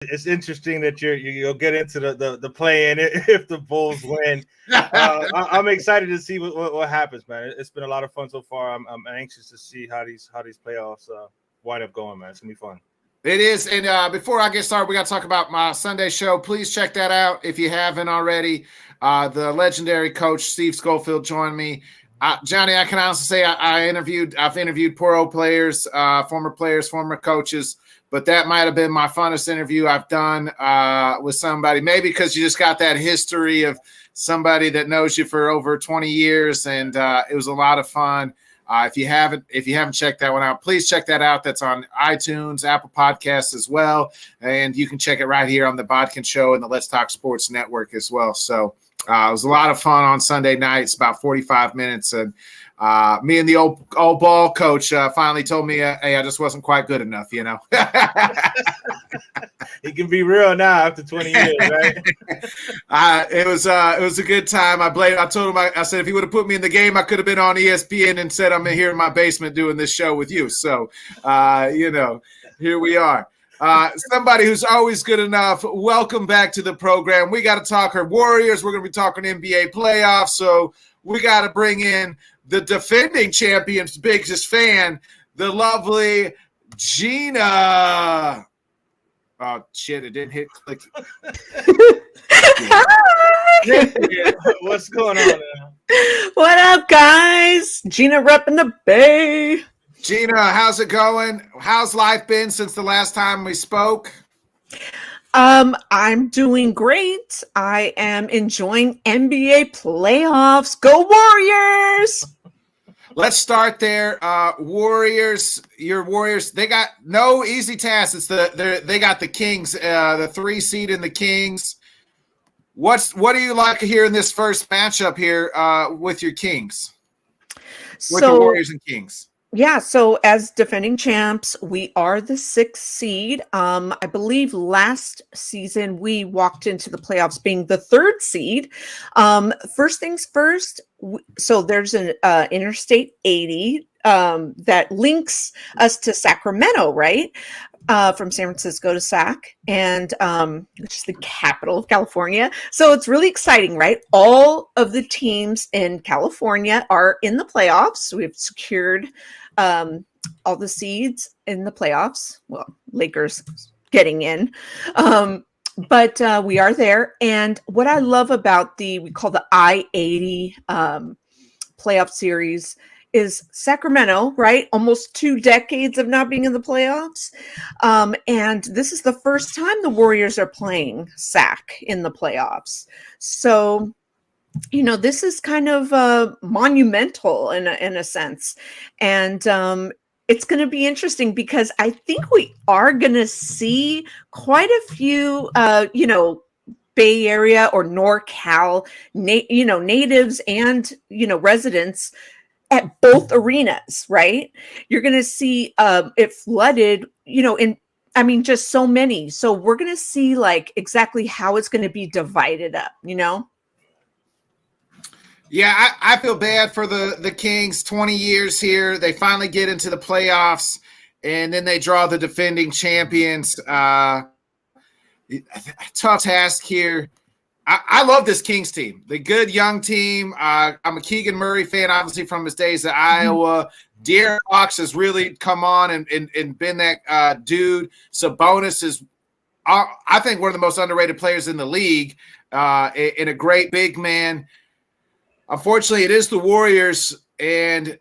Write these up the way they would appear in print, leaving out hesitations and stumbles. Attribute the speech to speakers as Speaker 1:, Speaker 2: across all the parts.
Speaker 1: It's interesting that you'll get into the play-in if the Bulls win. I'm excited to see what happens, man. It's been a lot of fun so far. I'm anxious to see how these playoffs wind up going, man. It's gonna be fun.
Speaker 2: It is, and before I get started, we got to talk about my Sunday show. Please check that out if you haven't already. The legendary coach Steve Schofield joined me. Johnny, I can honestly say I've interviewed pro players, former coaches, but that might have been my funnest interview I've done with somebody. Maybe because you just got that history of somebody that knows you for over 20 years, and it was a lot of fun. If you haven't checked that one out, please check that out. That's on iTunes, Apple Podcasts as well, and you can check it right here on the BodkinShow and the Let's Talk Sports Network as well. So it was a lot of fun on Sunday nights, about 45 minutes, and me and the old ball coach finally told me, hey, I just wasn't quite good enough, you know.
Speaker 1: He can be real now after 20 years, right?
Speaker 2: It was a good time. I told him, I said, if he would have put me in the game, I could have been on ESPN and said I'm here in my basement doing this show with you. So, here we are. Somebody who's always good enough. Welcome back to the program. We got to talk our Warriors. We're going to be talking NBA playoffs. So we got to bring in the defending champions' biggest fan, the lovely Gina. Oh, shit, it didn't hit click.
Speaker 1: What's going on now?
Speaker 3: What up, guys? GinaReppinDaBay.
Speaker 2: Gina, how's it going? How's life been since the last time we spoke?
Speaker 3: I'm doing great. I am enjoying NBA playoffs. Go Warriors!
Speaker 2: Let's start there. Warriors, your Warriors, they got no easy task. They got the Kings, the 3 seed in the Kings. What do you like here in this first matchup here with your Kings? With the Warriors and Kings.
Speaker 3: Yeah, so as defending champs, we are the 6th seed. I believe last season we walked into the playoffs being the 3rd seed. First things first, so there's an Interstate 80 that links us to Sacramento, right? From San Francisco to Sac, and which is the capital of California. So it's really exciting, right? All of the teams in California are in the playoffs. We've secured all the seeds in the playoffs. Well, Lakers getting in. But we are there. And what I love about we call the I-80 playoff series is Sacramento, right? Almost 2 decades of not being in the playoffs. And this is the first time the Warriors are playing Sac in the playoffs. So, this is kind of monumental in a sense. And it's going to be interesting because I think we are going to see quite a few, Bay Area or NorCal, natives and, residents at both arenas, right? You're going to see it flooded, just so many. So we're going to see like exactly how it's going to be divided up,
Speaker 2: Yeah, I feel bad for the Kings. 20 years here. They finally get into the playoffs, and then they draw the defending champions. Tough task here. I love this Kings team. The good young team. I'm a Keegan Murray fan, obviously, from his days at Iowa. De'Aaron Fox has really come on and been that dude. Sabonis is, I think, one of the most underrated players in the league, and a great big man. Unfortunately, it is the Warriors, and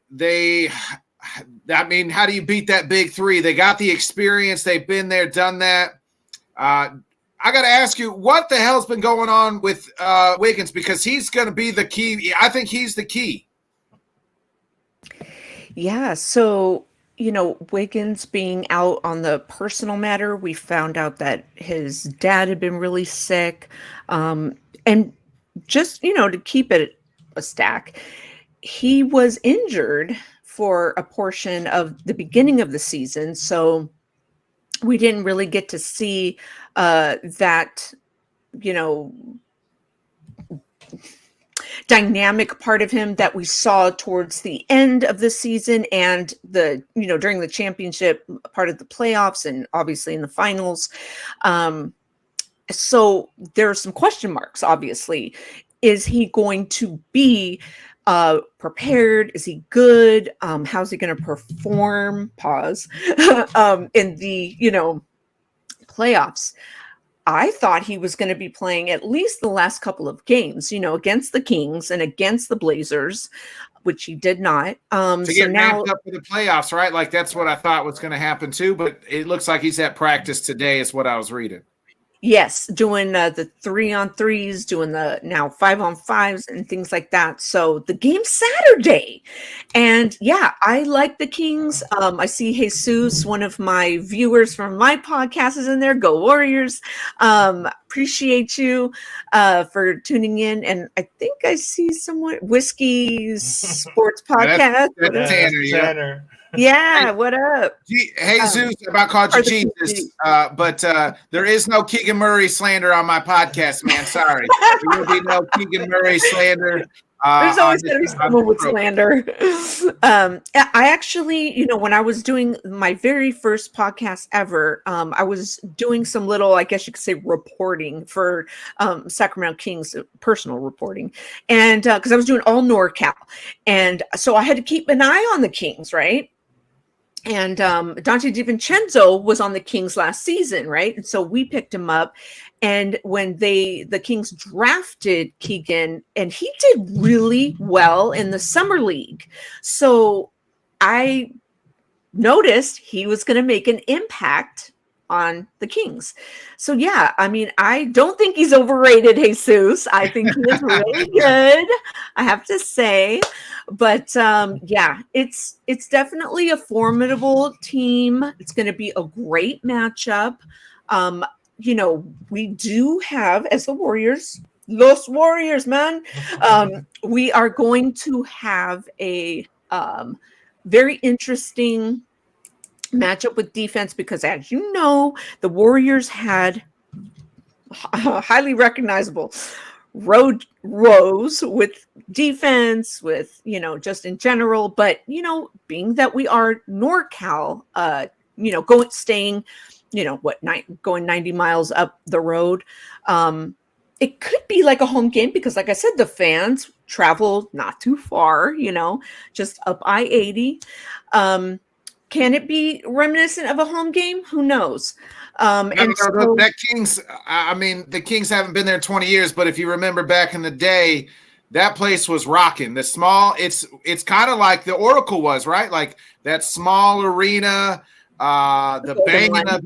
Speaker 2: how do you beat that big 3? They got the experience. They've been there, done that. I got to ask you, what the hell's been going on with Wiggins? Because he's going to be the key. I think he's the key.
Speaker 3: Yeah, so, Wiggins being out on the personal matter, we found out that his dad had been really sick. And just, to keep it a stack, he was injured for a portion of the beginning of the season, so we didn't really get to see that dynamic part of him that we saw towards the end of the season and during the championship part of the playoffs and obviously in the finals. So there are some question marks, obviously. Is he going to be prepared? Is he good? How's he going to perform? Pause. In the, playoffs. I thought he was going to be playing at least the last couple of games, against the Kings and against the Blazers, which he did not.
Speaker 2: To get ramped up for the playoffs, right? Like that's what I thought was going to happen too. But it looks like he's at practice today, is what I was reading.
Speaker 3: Yes, doing the 3-on-3s, doing the now 5-on-5s and things like that. So the game's Saturday. And yeah, I like the Kings. I see Jesus, one of my viewers from my podcast, is in there. Go Warriors. Appreciate you for tuning in. And I think I see someone, Whiskey Sports Podcast.
Speaker 2: That's Tanner.
Speaker 3: Yeah, what up?
Speaker 2: Jesus, about called you Jesus, but there is no Keegan Murray slander on my podcast, man. Sorry. There will be no Keegan Murray slander.
Speaker 3: There's always going to be someone with slander. I actually, when I was doing my very first podcast ever, I was doing some little, I guess you could say, reporting for Sacramento Kings, personal reporting. And because I was doing all NorCal. And so I had to keep an eye on the Kings, right? And Dante DiVincenzo was on the Kings last season, right? And so we picked him up. And when the Kings drafted Keegan, and he did really well in the summer league. So I noticed he was going to make an impact on the Kings. So yeah, I mean, I don't think he's overrated, Jesus. I think he is really good, I have to say. But yeah, it's definitely a formidable team. It's going to be a great matchup. We do have, as the Warriors, Los Warriors, man, we are going to have a very interesting matchup with defense because, as you know, the Warriors had highly recognizable rows with defense, with, just in general. But, being that we are NorCal, going 90 miles up the road, it could be like a home game because, like I said, the fans travel not too far, just up I-80. Can it be reminiscent of a home game? Who knows?
Speaker 2: The Kings, the Kings haven't been there in 20 years, but if you remember back in the day, that place was rocking. It's kind of like the Oracle was, right? Like that small arena, the banging of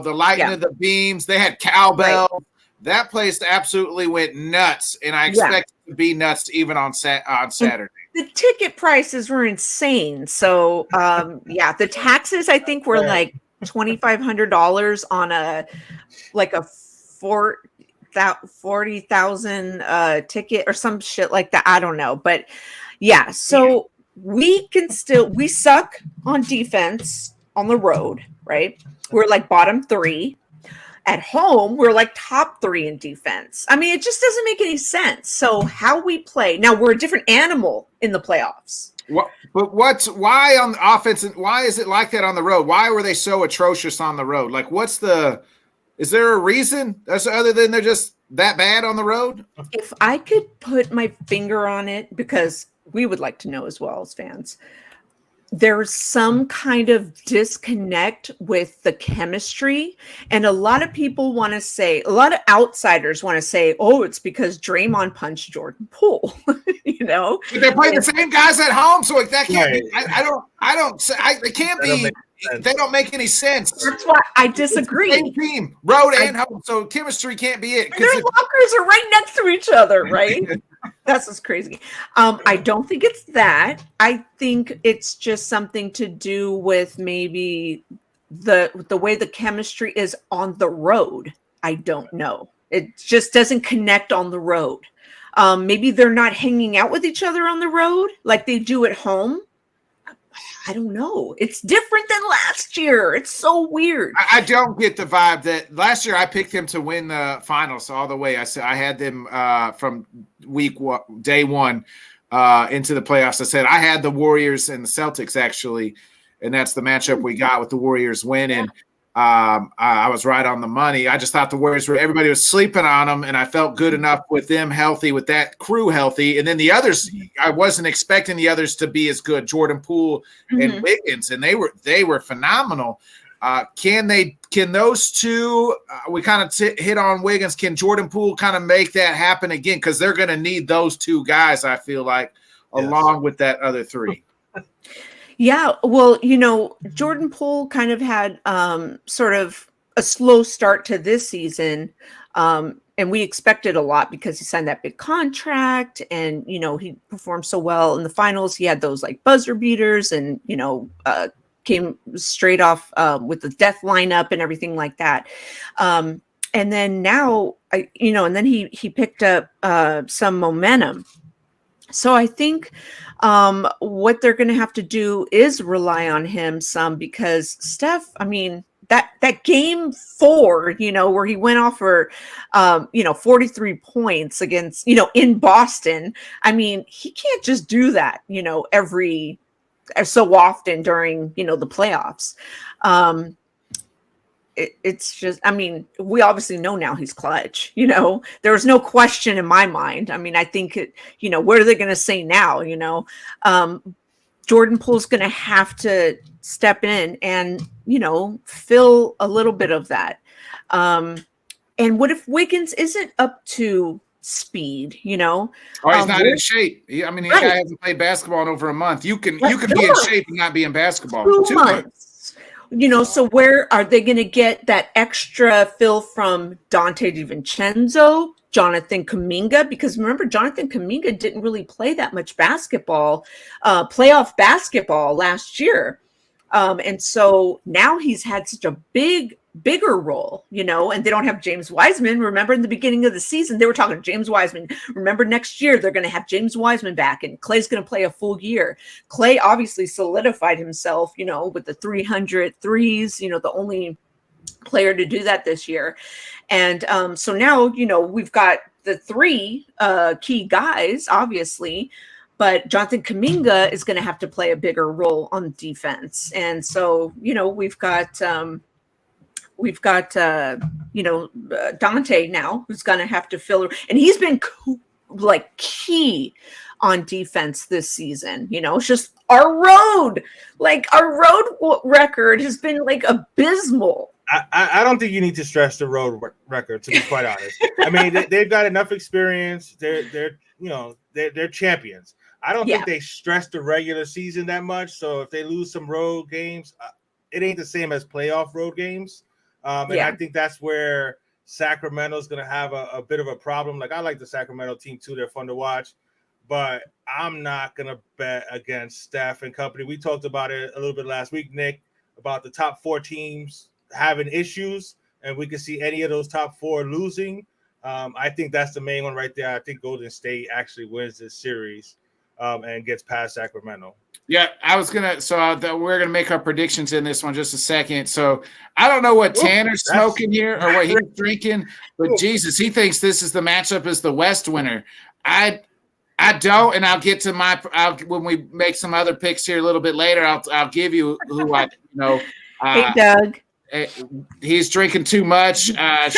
Speaker 2: the lighting of the beams. They had cowbell. Right. That place absolutely went nuts, and I expect it to be nuts even on Saturday. The
Speaker 3: ticket prices were insane. So, the taxes I think were like $2,500 on a 40,000 ticket or some shit like that. I don't know, but yeah. So we suck on defense on the road, right? We're like bottom 3. At home, we're like top 3 in defense. I mean, it just doesn't make any sense. So how we play now, we're a different animal in the playoffs.
Speaker 2: Why on the offense? Why is it like that on the road? Why were they so atrocious on the road? Like, is there a reason other than they're just that bad on the road?
Speaker 3: If I could put my finger on it, because we would like to know as well as fans, there's some kind of disconnect with the chemistry. And a lot of people want to say, a lot of outsiders want to say, oh, it's because Draymond punched Jordan Poole, But
Speaker 2: they're playing the same guys at home. So that can't be, it can't be, they don't make any sense.
Speaker 3: That's why I disagree.
Speaker 2: It's the same team, road and home. So chemistry can't be it.
Speaker 3: Their lockers are right next to each other, right? That's what's crazy. I don't think it's that. I think it's just something to do with maybe the way the chemistry is on the road. I don't know. It just doesn't connect on the road. Maybe they're not hanging out with each other on the road like they do at home. I don't know. It's different than last year. It's so weird.
Speaker 2: I don't get the vibe that last year I picked them to win the finals all the way. I said I had them from day one into the playoffs. I said I had the Warriors and the Celtics actually, and that's the matchup we got with the Warriors winning. I was right on the money. I just thought the Warriors everybody was sleeping on them, and I felt good enough with them healthy, with that crew healthy. And then the others, I wasn't expecting the others to be as good, Jordan Poole and Wiggins, and they were phenomenal. Can those two, we kind of hit on Wiggins, can Jordan Poole kind of make that happen again? Because they're going to need those two guys, I feel like, along with that other three.
Speaker 3: Yeah, well, Jordan Poole kind of had sort of a slow start to this season, and we expected a lot because he signed that big contract, and he performed so well in the finals. He had those like buzzer beaters, and came straight off with the death lineup and everything like that. And then now, and then he picked up some momentum. So I think what they're going to have to do is rely on him some, because Steph, I mean, that game 4, where he went off for, 43 points against, in Boston. I mean, he can't just do that, every so often during, the playoffs. It's just, I mean, we obviously know now he's clutch, there was no question in my mind. I mean, I think what are they going to say now? Jordan Poole's going to have to step in and, fill a little bit of that. And what if Wiggins isn't up to speed,
Speaker 2: Or he's not in shape. I mean, this guy hasn't played basketball in over a month. You can be in shape and not be in basketball.
Speaker 3: 2 months. So where are they going to get that extra fill from Dante DiVincenzo, Jonathan Kuminga? Because remember, Jonathan Kuminga didn't really play that much basketball, playoff basketball last year. And so now he's had such a bigger role, and they don't have James Wiseman. Remember in the beginning of the season, they were talking James Wiseman. Remember next year, they're going to have James Wiseman back and Clay's going to play a full year. Clay obviously solidified himself, with the 300 threes, the only player to do that this year. And so now, we've got the 3 key guys, obviously, but Jonathan Kuminga is going to have to play a bigger role on defense. And so, we've got Dante now, who's going to have to fill, and he's been key on defense this season. It's just our road record has been abysmal.
Speaker 1: I don't think you need to stress the road record, to be quite honest. I mean, they've got enough experience. They're champions. I don't think they stress the regular season that much. So if they lose some road games, it ain't the same as playoff road games. And I think that's where Sacramento's going to have a bit of a problem. I like the Sacramento team too. They're fun to watch, but I'm not going to bet against Steph and company. We talked about it a little bit last week, Nick, about the top 4 teams having issues, and we can see any of those top 4 losing. I think that's the main one right there. I think Golden State actually wins this series and gets past Sacramento.
Speaker 2: Yeah, I was going to – we're going to make our predictions in this one just a second. So I don't know what Tanner's smoking here or what he's drinking, but Jesus, he thinks this is the matchup as the West winner. I don't, and I'll get to when we make some other picks here a little bit later, I'll give you who I know.
Speaker 3: Hey, Doug.
Speaker 2: He's drinking too much. Shout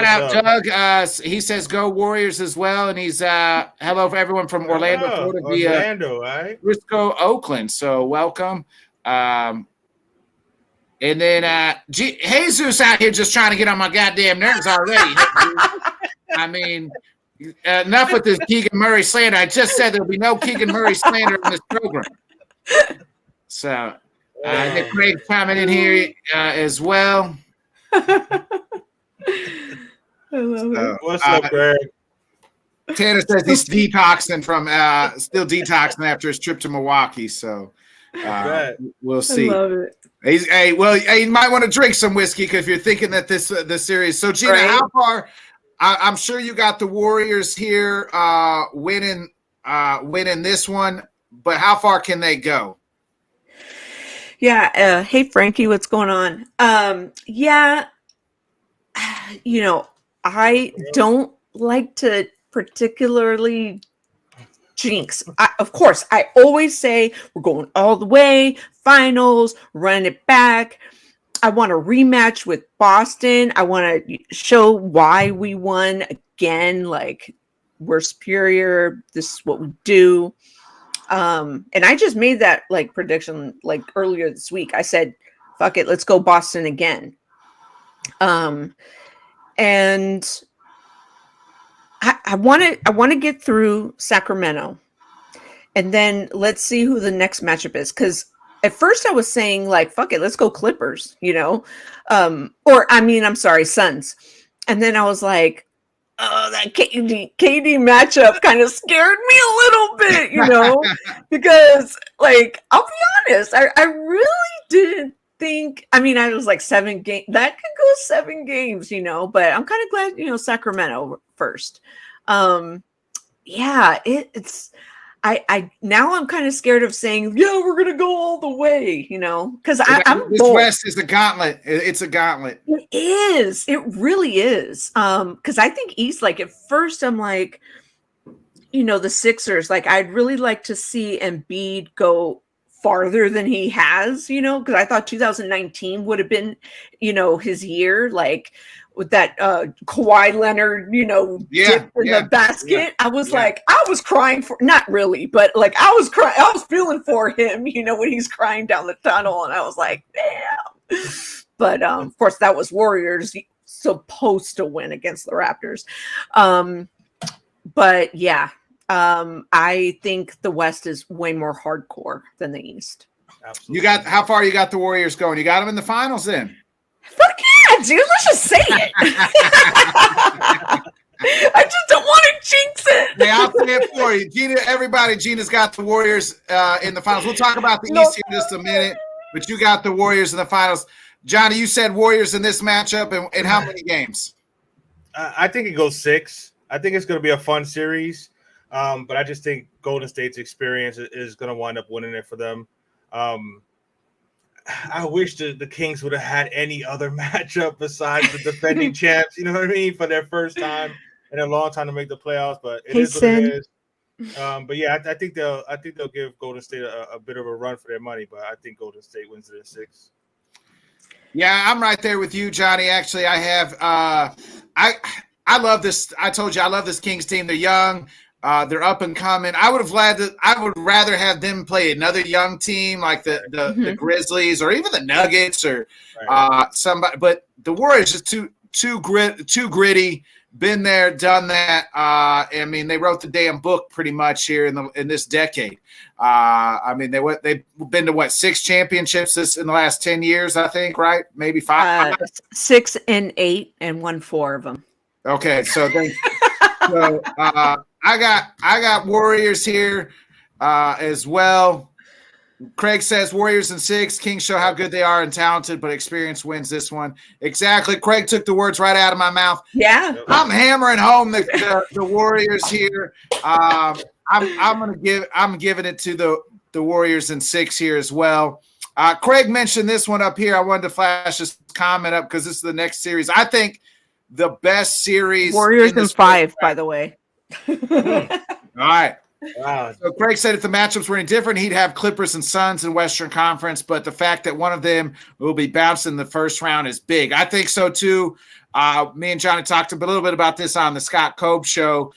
Speaker 2: out, Doug. He says go Warriors as well, and he's hello for everyone from Orlando, Florida,
Speaker 1: right?
Speaker 2: Frisco, Oakland. So welcome. And then Jesus out here just trying to get on my goddamn nerves already. I mean, enough with this Keegan Murray slander. I just said there'll be no Keegan Murray slander in this program. So Nick Craig coming in here as well.
Speaker 3: I love it.
Speaker 1: What's up, Greg?
Speaker 2: Tanner says he's detoxing from still detoxing after his trip to Milwaukee. So we'll see.
Speaker 3: I love it.
Speaker 2: You might want to drink some whiskey because if you're thinking that this series. So Gina, how far? I'm sure you got the Warriors here winning this one. but how far can they go?
Speaker 3: Yeah. Hey, Frankie, what's going on? Yeah. I don't like to particularly jinx. Of course, I always say we're going all the way, finals, run it back. I want a rematch with Boston. I want to show why we won again. Like, we're superior. This is what we do. And I just made that like prediction like earlier this week. I said, fuck it, let's go Boston again. And I want to get through Sacramento, and then let's see who the next matchup is. Because at first I was saying like, fuck it, let's go Clippers, I'm sorry, Suns. And then I was like, oh, that KD matchup kind of scared me a little bit, because like, I'll be honest, I really didn't think, I was like 7 games, that could go 7 games, but I'm kind of glad, Sacramento first. It's I now I'm kind of scared of saying, yeah, we're gonna go all the way, because I'm
Speaker 2: this
Speaker 3: bold.
Speaker 2: West is a gauntlet. It's a gauntlet.
Speaker 3: It is. It really is. Because I think East, like at first I'm like, the Sixers, like I'd really like to see Embiid go farther than he has, because I thought 2019 would have been, his year, like with that Kawhi Leonard, dip in the basket. I was like, I was crying for, not really, but like I was crying, I was feeling for him, when he's crying down the tunnel, and I was like, damn. But of course, that was Warriors supposed to win against the Raptors. But yeah, I think the West is way more hardcore than the East.
Speaker 2: Absolutely. How far you got the Warriors going? You got them in the finals then?
Speaker 3: Fuck yeah, dude. Let's just say it. I just don't want to jinx it.
Speaker 2: Hey, I'll say it for you. Gina's got the Warriors in the finals. We'll talk about the East in just a minute, but you got the Warriors in the finals. Johnny, you said Warriors in this matchup, and how many games?
Speaker 1: I think it goes 6. I think it's going to be a fun series, but I just think Golden State's experience is going to wind up winning it for them. I wish the Kings would have had any other matchup besides the defending champs, you know what I mean, for their first time in a long time to make the playoffs. But it is what it is. But yeah, I think they'll give Golden State a bit of a run for their money. But I think Golden State wins it in 6.
Speaker 2: Yeah, I'm right there with you, Johnny. Actually, I have I love this. I told you I love this Kings team. They're young. They're up and coming. I would rather have them play another young team like the Grizzlies or even the Nuggets or somebody. But the Warriors is too gritty. Been there, done that. They wrote the damn book pretty much here in this decade. They've been to 6 championships in the last 10 years, I think, right? Maybe 5.
Speaker 3: 6 and 8, and won 4 of them.
Speaker 2: Okay, so I got Warriors here as well. Craig says Warriors in 6. Kings show how good they are and talented, but experience wins this one. Exactly. Craig took the words right out of my mouth.
Speaker 3: Yeah,
Speaker 2: I'm hammering home the Warriors here. I'm giving it to the Warriors in 6 here as well. Craig mentioned this one up here. I wanted to flash this comment up because this is the next series. I think the best series.
Speaker 3: Warriors in 5, by the way.
Speaker 2: All right.
Speaker 1: Wow.
Speaker 2: So Craig said if the matchups were any different, he'd have Clippers and Suns in Western Conference, but the fact that one of them will be bounced in the first round is big. I think so too. Me and Johnny talked a little bit about this on the Scott Cobe show.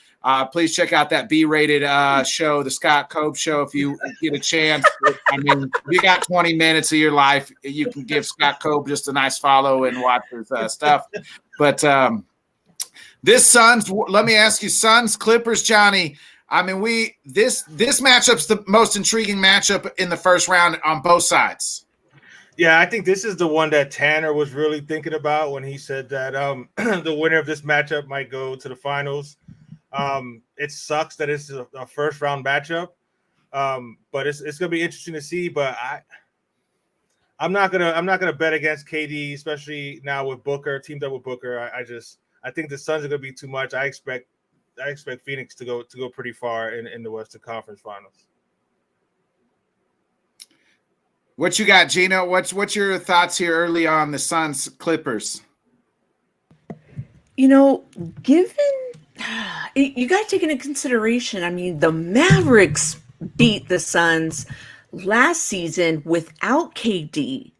Speaker 2: Please check out that B-rated show, the Scott Cobe show, if you get a chance. If you got 20 minutes of your life, you can give Scott Cobe just a nice follow and watch his stuff. But this Suns, let me ask you, Suns, Clippers, Johnny. This matchup's the most intriguing matchup in the first round on both sides.
Speaker 1: Yeah, I think this is the one that Tanner was really thinking about when he said that the winner of this matchup might go to the finals. It sucks that it's a first round matchup, but it's gonna be interesting to see. But I'm not gonna bet against KD, especially now with Booker, teamed up with Booker. I think the Suns are gonna be too much. I expect Phoenix to go pretty far in the Western Conference Finals.
Speaker 2: What you got, Gina? What's your thoughts here early on the Suns Clippers?
Speaker 3: You know, given you got to take into consideration, I mean, the Mavericks beat the Suns last season without KD.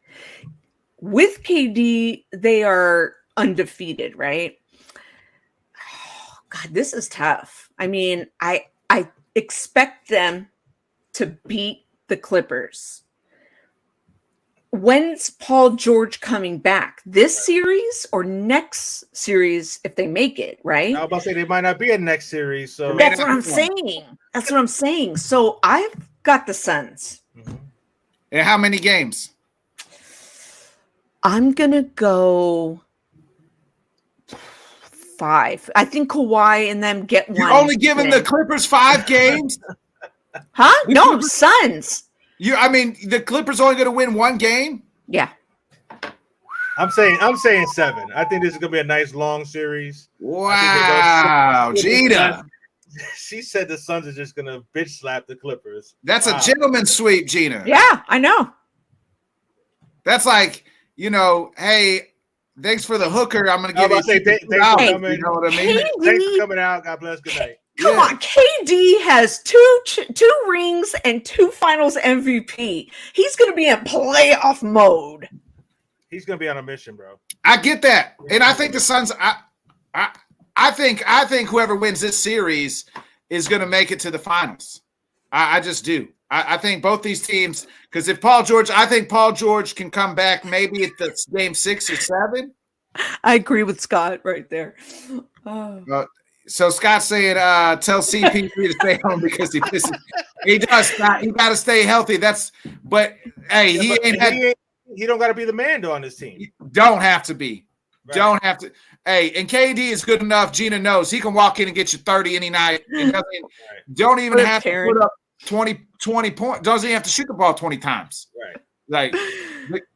Speaker 3: With KD, they are undefeated, right? Oh, God, this is tough. I mean, I expect them to beat the Clippers. When's Paul George coming back? This series or next series if they make it, right?
Speaker 1: I was about to say they might not be in next series. So
Speaker 3: That's what I'm saying. That's what I'm saying. So I've got the Suns.
Speaker 2: And how many games?
Speaker 3: I'm gonna go 5. I think Kawhi and them get one.
Speaker 2: You're only giving the Clippers 5 games?
Speaker 3: Huh? No, Suns.
Speaker 2: I mean, the Clippers only going to win 1 game?
Speaker 3: Yeah.
Speaker 1: I'm saying 7. I think this is gonna be a nice long series.
Speaker 2: Wow, Gina.
Speaker 1: She said the Suns are just gonna bitch slap the Clippers.
Speaker 2: That's a gentleman's sweep, Gina.
Speaker 3: Yeah, I know.
Speaker 2: That's like, hey, thanks for the hooker. I'm gonna give you
Speaker 1: thanks for coming.
Speaker 2: You know what I mean?
Speaker 1: Thanks for coming out. God bless. Good night.
Speaker 3: Come on, KD has two rings and 2 Finals MVP. He's going to be in playoff mode.
Speaker 1: He's going to be on a mission, bro.
Speaker 2: I get that, and I think the Suns. I think whoever wins this series is going to make it to the finals. I just do. I think both these teams, because I think Paul George can come back maybe at the game 6 or 7.
Speaker 3: I agree with Scott right there.
Speaker 2: So Scott's saying, tell CP3 to stay home because he pisses. He does. He got to stay healthy. But hey,
Speaker 1: he don't got to be the man though on this team.
Speaker 2: Don't have to be.
Speaker 1: Right.
Speaker 2: Don't have to. Hey, and KD is good enough. Gina knows he can walk in and get you 30 any night. Don't even have to put up 20 points. Doesn't even have to shoot the ball 20 times.
Speaker 1: Right.
Speaker 2: Like,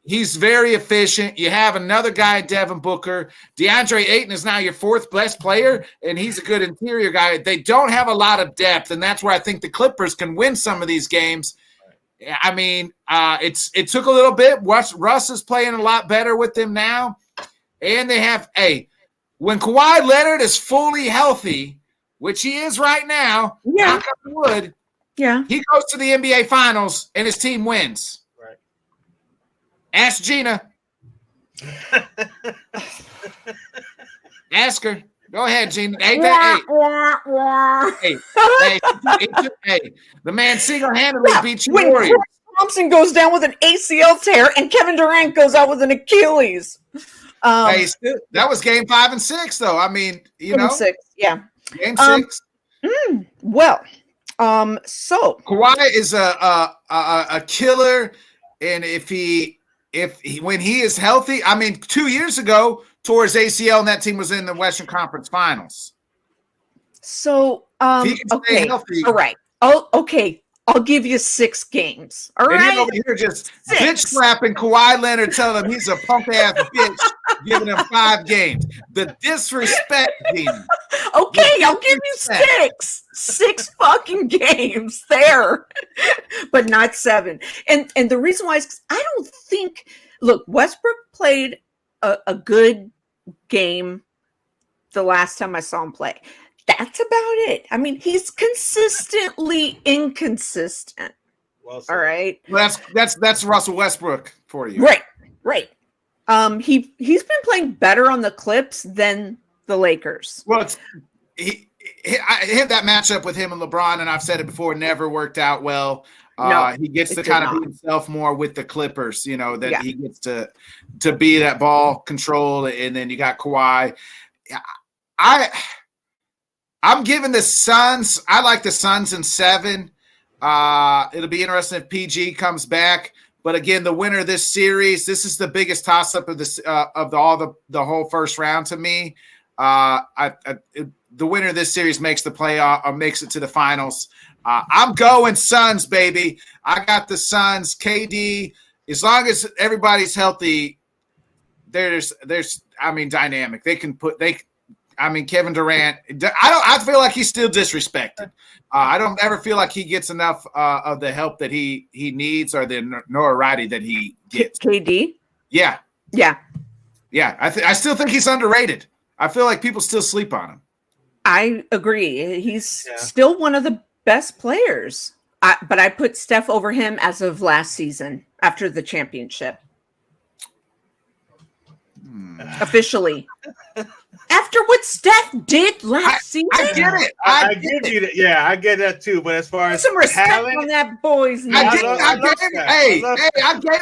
Speaker 2: he's very efficient. You have another guy, Devin Booker. DeAndre Ayton is now your 4th best player, and he's a good interior guy. They don't have a lot of depth, and that's where I think the Clippers can win some of these games. I mean, it took a little bit. Russ is playing a lot better with them now, and they have when Kawhi Leonard is fully healthy, which he is right now, knock on wood, he goes to the NBA Finals, and his team wins. Ask Gina. Ask her. Go ahead, Gina. Hey, the man single-handedly beat you Warriors.
Speaker 3: Chris Thompson goes down with an ACL tear and Kevin Durant goes out with an Achilles.
Speaker 2: That was game 5 and 6, though. I mean,
Speaker 3: Game 6, yeah.
Speaker 2: Game 6.
Speaker 3: So
Speaker 2: Kawhi is a killer, and when he is healthy, I mean, 2 years ago, tore his ACL, and that team was in the Western Conference Finals.
Speaker 3: So,
Speaker 2: he can stay healthy.
Speaker 3: All right. Oh, okay. I'll give you 6 games. All right.
Speaker 2: And over here just bitch slapping Kawhi Leonard, telling him he's a punk ass bitch, giving him 5 games. The disrespect, Dean.
Speaker 3: Okay, I'll give you 6. 6 fucking games there, but not 7. And the reason why is because I don't think. Look, Westbrook played a good game the last time I saw him play. That's about it. I mean, he's consistently inconsistent.
Speaker 1: Well,
Speaker 3: all right.
Speaker 2: Well, that's Russell Westbrook for you.
Speaker 3: Right. He's been playing better on the Clips than the Lakers.
Speaker 2: Well, I hit that matchup with him and LeBron, and I've said it before, never worked out well. He gets to kind of be himself more with the Clippers, he gets to be that ball control, and then you got Kawhi. I'm giving the Suns. I like the Suns in 7. It'll be interesting if PG comes back. But again, the winner of this series, this is the biggest toss-up of this the whole first round to me. The winner of this series makes the playoff or makes it to the finals. I'm going Suns, baby. I got the Suns. KD, as long as everybody's healthy, there's dynamic. I mean, Kevin Durant. I feel like he's still disrespected. I don't ever feel like he gets enough of the help that he needs or the notoriety that he gets.
Speaker 3: KD.
Speaker 2: Yeah.
Speaker 3: Yeah.
Speaker 2: Yeah. I still think he's underrated. I feel like people still sleep on him.
Speaker 3: I agree. He's still one of the best players. But I put Steph over him as of last season after the championship. Officially. After what Steph did last season.
Speaker 2: I get it.
Speaker 1: I give you that. Yeah, I get that too. But as far as
Speaker 3: some respect
Speaker 1: talent,
Speaker 3: on that boy's name.
Speaker 2: I gave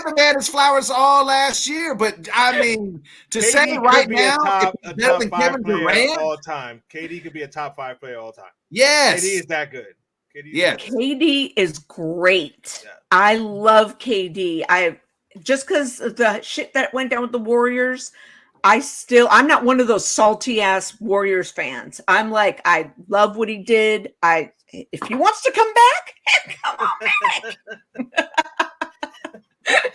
Speaker 2: the man his flowers all last year, but I mean, to
Speaker 1: KD
Speaker 2: say right
Speaker 1: could be
Speaker 2: now,
Speaker 1: a
Speaker 2: better
Speaker 1: top
Speaker 2: than
Speaker 1: 5
Speaker 2: Kevin
Speaker 1: player
Speaker 2: Durant
Speaker 1: all time. KD could be a top 5 player all time.
Speaker 2: Yes,
Speaker 1: KD is that good.
Speaker 3: KD is great.
Speaker 1: Yeah.
Speaker 3: I love KD. Just because of the shit that went down with the Warriors, I'm not one of those salty ass Warriors fans. I'm like, I love what he did. If he wants to come back, come on back.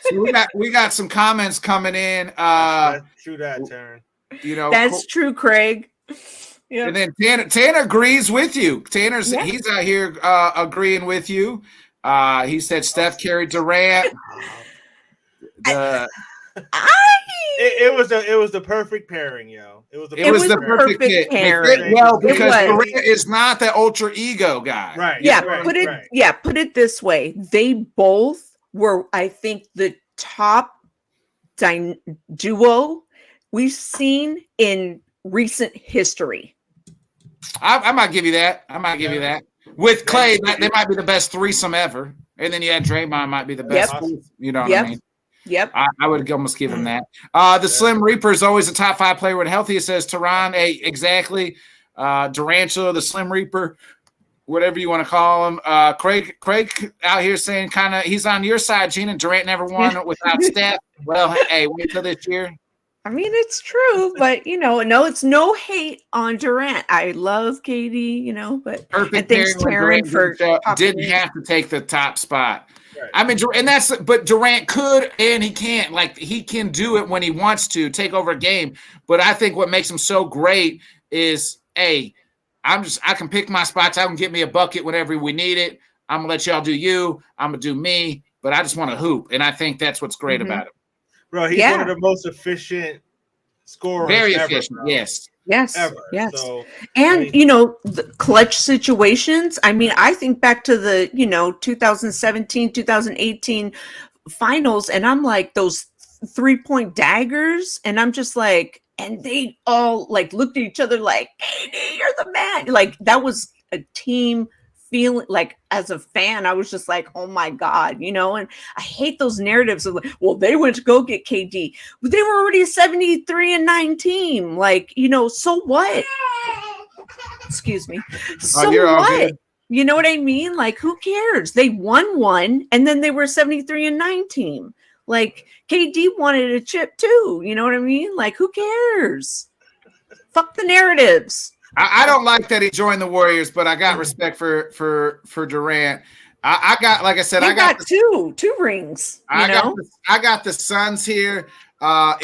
Speaker 2: So we got some comments coming in.
Speaker 1: That's true that, Taryn.
Speaker 2: You know,
Speaker 3: that's true, Craig.
Speaker 2: Yep. And then Tanner agrees with you. He's out here agreeing with you. He said Steph carried Durant.
Speaker 1: It was the perfect pairing, yo. It was the
Speaker 2: perfect pairing. Well, because Durant is not the ultra ego guy.
Speaker 1: Right.
Speaker 3: Yeah.
Speaker 1: Right.
Speaker 3: Put it this way. They both were, I think, the top duo we've seen in recent history.
Speaker 2: I might give you that. With Clay, they might be the best threesome ever. And then you had Draymond might be the best.
Speaker 3: Yep.
Speaker 2: You know what I mean?
Speaker 3: Yep.
Speaker 2: I would almost give him that. The Slim Reaper is always a top 5 player when healthy. It says Tehran. Hey, exactly. Durantula, the Slim Reaper, whatever you want to call him. Craig out here saying kind of he's on your side, Gina. Durant never won without Steph. Well, hey, wait till this year.
Speaker 3: I mean, it's true, but no, it's no hate on Durant. I love KD, but
Speaker 2: perfect.
Speaker 3: And thanks, Taryn, for
Speaker 2: didn't have to take the top spot. Right. I mean, but Durant could and he can't. Like he can do it when he wants to take over a game. But I think what makes him so great is, hey, I can pick my spots. I can get me a bucket whenever we need it. I'm gonna let y'all do you. I'm gonna do me. But I just want to hoop, and I think that's what's great about him.
Speaker 1: Bro, he's one of the most efficient scorers.
Speaker 2: Very
Speaker 1: ever,
Speaker 2: efficient,
Speaker 1: bro.
Speaker 3: Yes.
Speaker 1: Ever.
Speaker 3: Yes.
Speaker 1: So,
Speaker 3: and the clutch situations. I mean, I think back to the 2017, 2018 finals, and I'm like those 3-point daggers, and I'm just like, and they all like looked at each other like, "Hey, you're the man!" Like that was a team feeling. Like as a fan, I was just like, "Oh my god," and I hate those narratives of like, "Well, they went to go get KD, but they were already a 73-9 team." Like, so what? Excuse me. So what? You know what I mean? Like, who cares? They won one, and then they were a 73-9 team. Like, KD wanted a chip too. You know what I mean? Like, who cares? Fuck the narratives.
Speaker 2: I don't like that he joined the Warriors, but I got respect for Durant. I got, like I said, I got
Speaker 3: two rings. I
Speaker 2: got the Suns here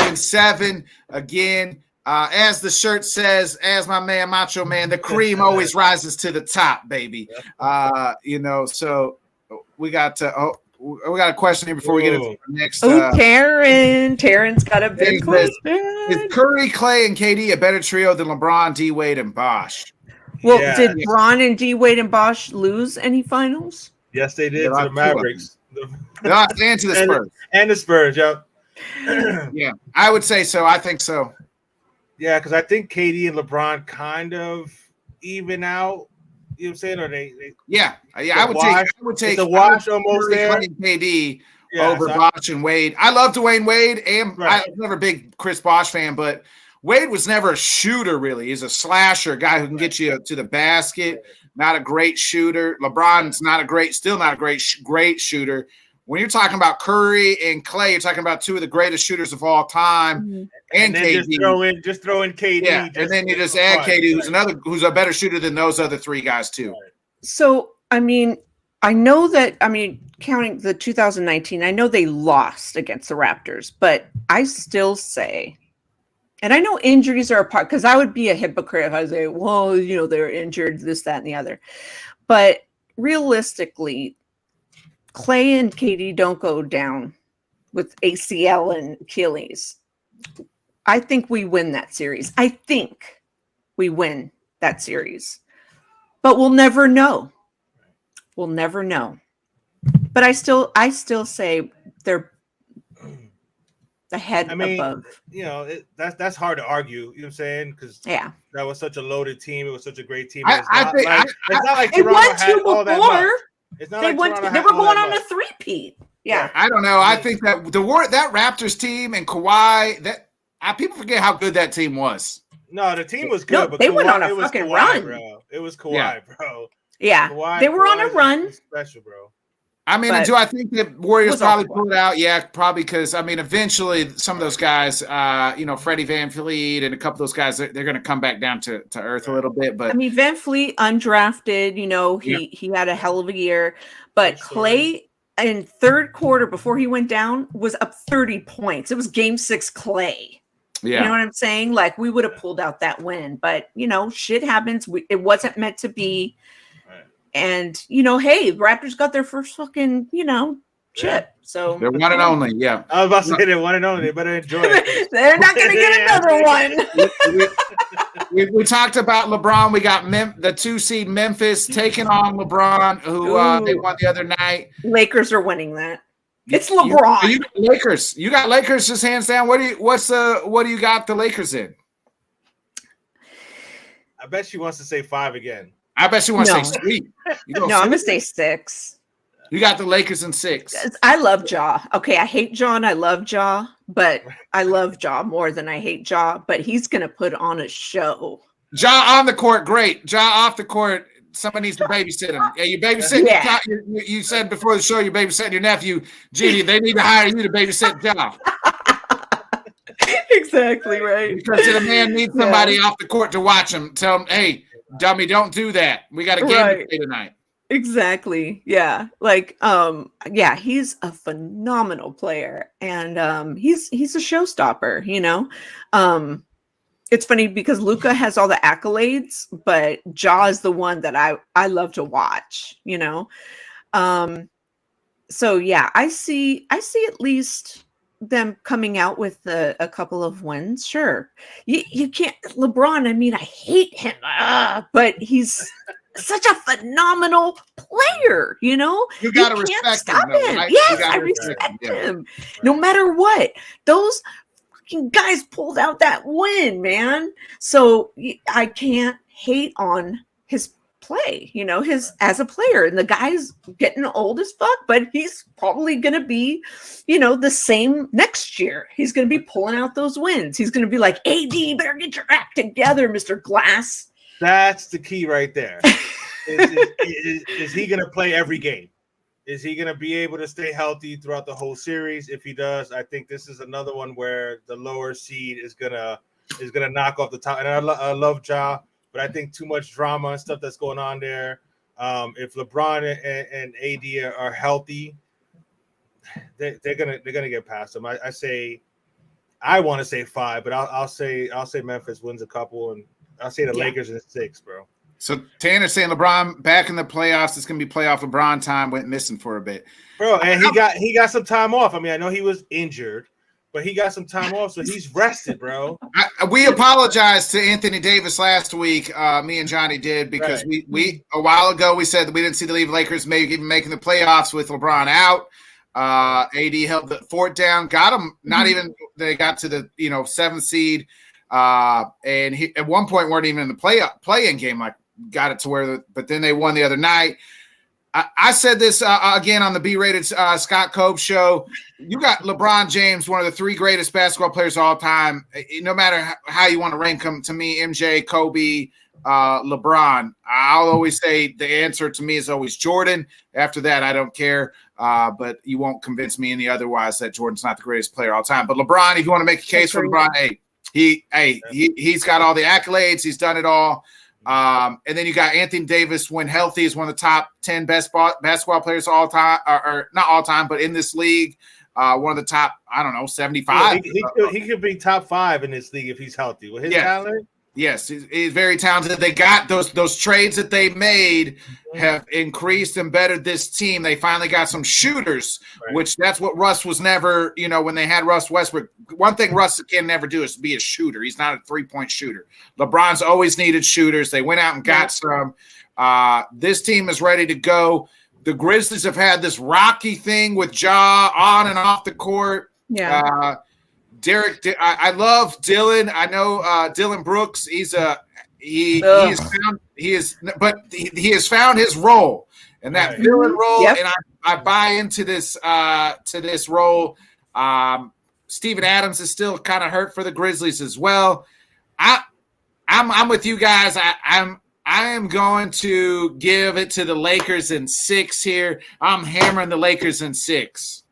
Speaker 2: in 7 again. As the shirt says, as my man Macho Man, the cream always rises to the top, baby. So we got a question here before we get into the next.
Speaker 3: Taryn's got a big question.
Speaker 2: Is Curry, Clay, and KD a better trio than LeBron, D Wade, and Bosh?
Speaker 3: Well, did Bron and D Wade and Bosh lose any finals?
Speaker 1: Yes, they did to the Mavericks.
Speaker 2: And to the Spurs.
Speaker 1: And the Spurs, yep.
Speaker 2: Yeah, I would say so. I think so.
Speaker 1: Yeah, because I think KD and LeBron kind of even out. You know what I'm saying? Or they
Speaker 2: I would take
Speaker 1: the wash almost there.
Speaker 2: KD over Bosh and Wade. I love Dwayne Wade, and I was never a big Chris Bosh fan, but Wade was never a shooter, really. He's a slasher, guy who can get you to the basket, not a great shooter. LeBron's still not a great shooter. When you're talking about Curry and Clay, you're talking about two of the greatest shooters of all time, and KD.
Speaker 1: Just throw in KD.
Speaker 2: Yeah, and then you just add KD, who's a better shooter than those other three guys too.
Speaker 3: So, I mean, I know that. I mean, counting the 2019, I know they lost against the Raptors, but I still say And I know injuries are a part, because I would be a hypocrite if I say, well, they're injured, this, that, and the other. But realistically, Clay and Katie don't go down with ACL and Achilles. I think we win that series. I think we win that series. But we'll never know. We'll never know. But I still say they're ahead above.
Speaker 1: That's hard to argue. You know what I'm saying? Because that was such a loaded team. It was such a great team.
Speaker 2: It's
Speaker 3: not like Toronto had all that much. It's not they were going on a three-peat. Yeah.
Speaker 2: I don't know. I think that that Raptors team and Kawhi, people forget how good that team was.
Speaker 1: No, the team was good, but
Speaker 3: they went on a fucking run.
Speaker 1: Bro. It was Kawhi, bro.
Speaker 3: Yeah, they were on a run.
Speaker 1: Special, bro.
Speaker 2: I mean, do I think that Warriors probably pulled out? Yeah, probably because, eventually some of those guys, Freddie VanVleet and a couple of those guys, they're going to come back down to earth a little bit. But
Speaker 3: VanVleet undrafted, he had a hell of a year. But Clay in third quarter before he went down was up 30 points. It was game 6 Clay. Yeah. You know what I'm saying? Like, we would have pulled out that win. But, shit happens. It wasn't meant to be. And, hey, the Raptors got their first fucking, chip. So
Speaker 2: they're one and only. Yeah.
Speaker 1: I was about to say they're one and only. They better enjoy it.
Speaker 3: They're not going to get another one.
Speaker 2: we talked about LeBron. We got the 2 seed Memphis taking on LeBron, who they won the other night.
Speaker 3: Lakers are winning that. It's LeBron.
Speaker 2: Lakers. You got Lakers just hands down. What do you got the Lakers in?
Speaker 1: I bet she wants to say 5 again.
Speaker 2: I bet you want to say sweet.
Speaker 3: I'm going to say 6.
Speaker 2: You got the Lakers in 6.
Speaker 3: I love Ja. Okay, I hate Ja and I love Ja, but I love Ja more than I hate Ja, but he's going to put on a show.
Speaker 2: Ja on the court, great. Ja off the court, somebody needs to babysit him. Yeah, you babysit. Yeah. You said before the show you're babysitting your nephew. Jeannie, they need to hire you to babysit Ja.
Speaker 3: Exactly right.
Speaker 2: Because the man needs somebody off the court to watch him. Tell him, hey, dummy, don't do that. We got a game to play tonight.
Speaker 3: Exactly. Yeah. Like, he's a phenomenal player, and he's a showstopper, It's funny because Luka has all the accolades, but Ja is the one that I love to watch, So yeah, I see at least them coming out with a couple of wins. Sure. You can't LeBron, I hate him, but he's such a phenomenal player, You
Speaker 2: gotta respect him.
Speaker 3: Right? Yes, I respect him. No matter what. Those fucking guys pulled out that win, man. So I can't hate on his play, as a player. And the guy's getting old as fuck, but he's probably going to be, the same next year. He's going to be pulling out those wins. He's going to be like, AD, better get your act together, Mr. Glass.
Speaker 1: That's the key right there. Is he going to play every game? Is he going to be able to stay healthy throughout the whole series? If he does, I think this is another one where the lower seed is gonna knock off the top. And I love Ja, but I think too much drama and stuff that's going on there. If LeBron and AD are healthy, they're gonna get past them. I want to say 5, but I'll say Memphis wins a couple, and I'll say the Lakers in 6, bro.
Speaker 2: So Tanner's saying LeBron back in the playoffs. It's gonna be playoff LeBron time. Went missing for a bit,
Speaker 1: bro. And he got some time off. I know he was injured, but he got some time off, so he's rested, bro.
Speaker 2: We apologized to Anthony Davis last week. Me and Johnny did, because we a while ago we said that we didn't see the Lakers maybe even making the playoffs with LeBron out. AD held the fort down, got them. Not even they got to the 7th seed, and he at one point weren't even in the play-in game. Like, got it to where, but then they won the other night. I said this again on the B-rated Scott Cope show. You got LeBron James, one of the 3 greatest basketball players of all time. No matter how you want to rank them, to me, MJ, Kobe, LeBron. I'll always say the answer to me is always Jordan. After that, I don't care. But you won't convince me any otherwise that Jordan's not the greatest player of all time. But LeBron, if you want to make a case for LeBron, he's got all the accolades. He's done it all. And then you got Anthony Davis, when healthy, is one of the top 10 best basketball players of all time, or not all time, but in this league. one of the top, I don't know, 75.
Speaker 1: He could be top 5 in this league if he's healthy with his talent.
Speaker 2: Yes, he's very talented. They got those trades that they made have increased and bettered this team. They finally got some shooters, which that's what Russ was never, when they had Russ Westbrook. One thing Russ can never do is be a shooter. He's not a three-point shooter. LeBron's always needed shooters. They went out and got some. This team is ready to go. The Grizzlies have had this rocky thing with Ja on and off the court.
Speaker 3: Yeah.
Speaker 2: Derek, I love Dylan. I know Dylan Brooks. He has found his role, and that villain role. Yep. And I buy into this role. Steven Adams is still kind of hurt for the Grizzlies as well. I'm with you guys. I am going to give it to the Lakers in 6 here. I'm hammering the Lakers in 6.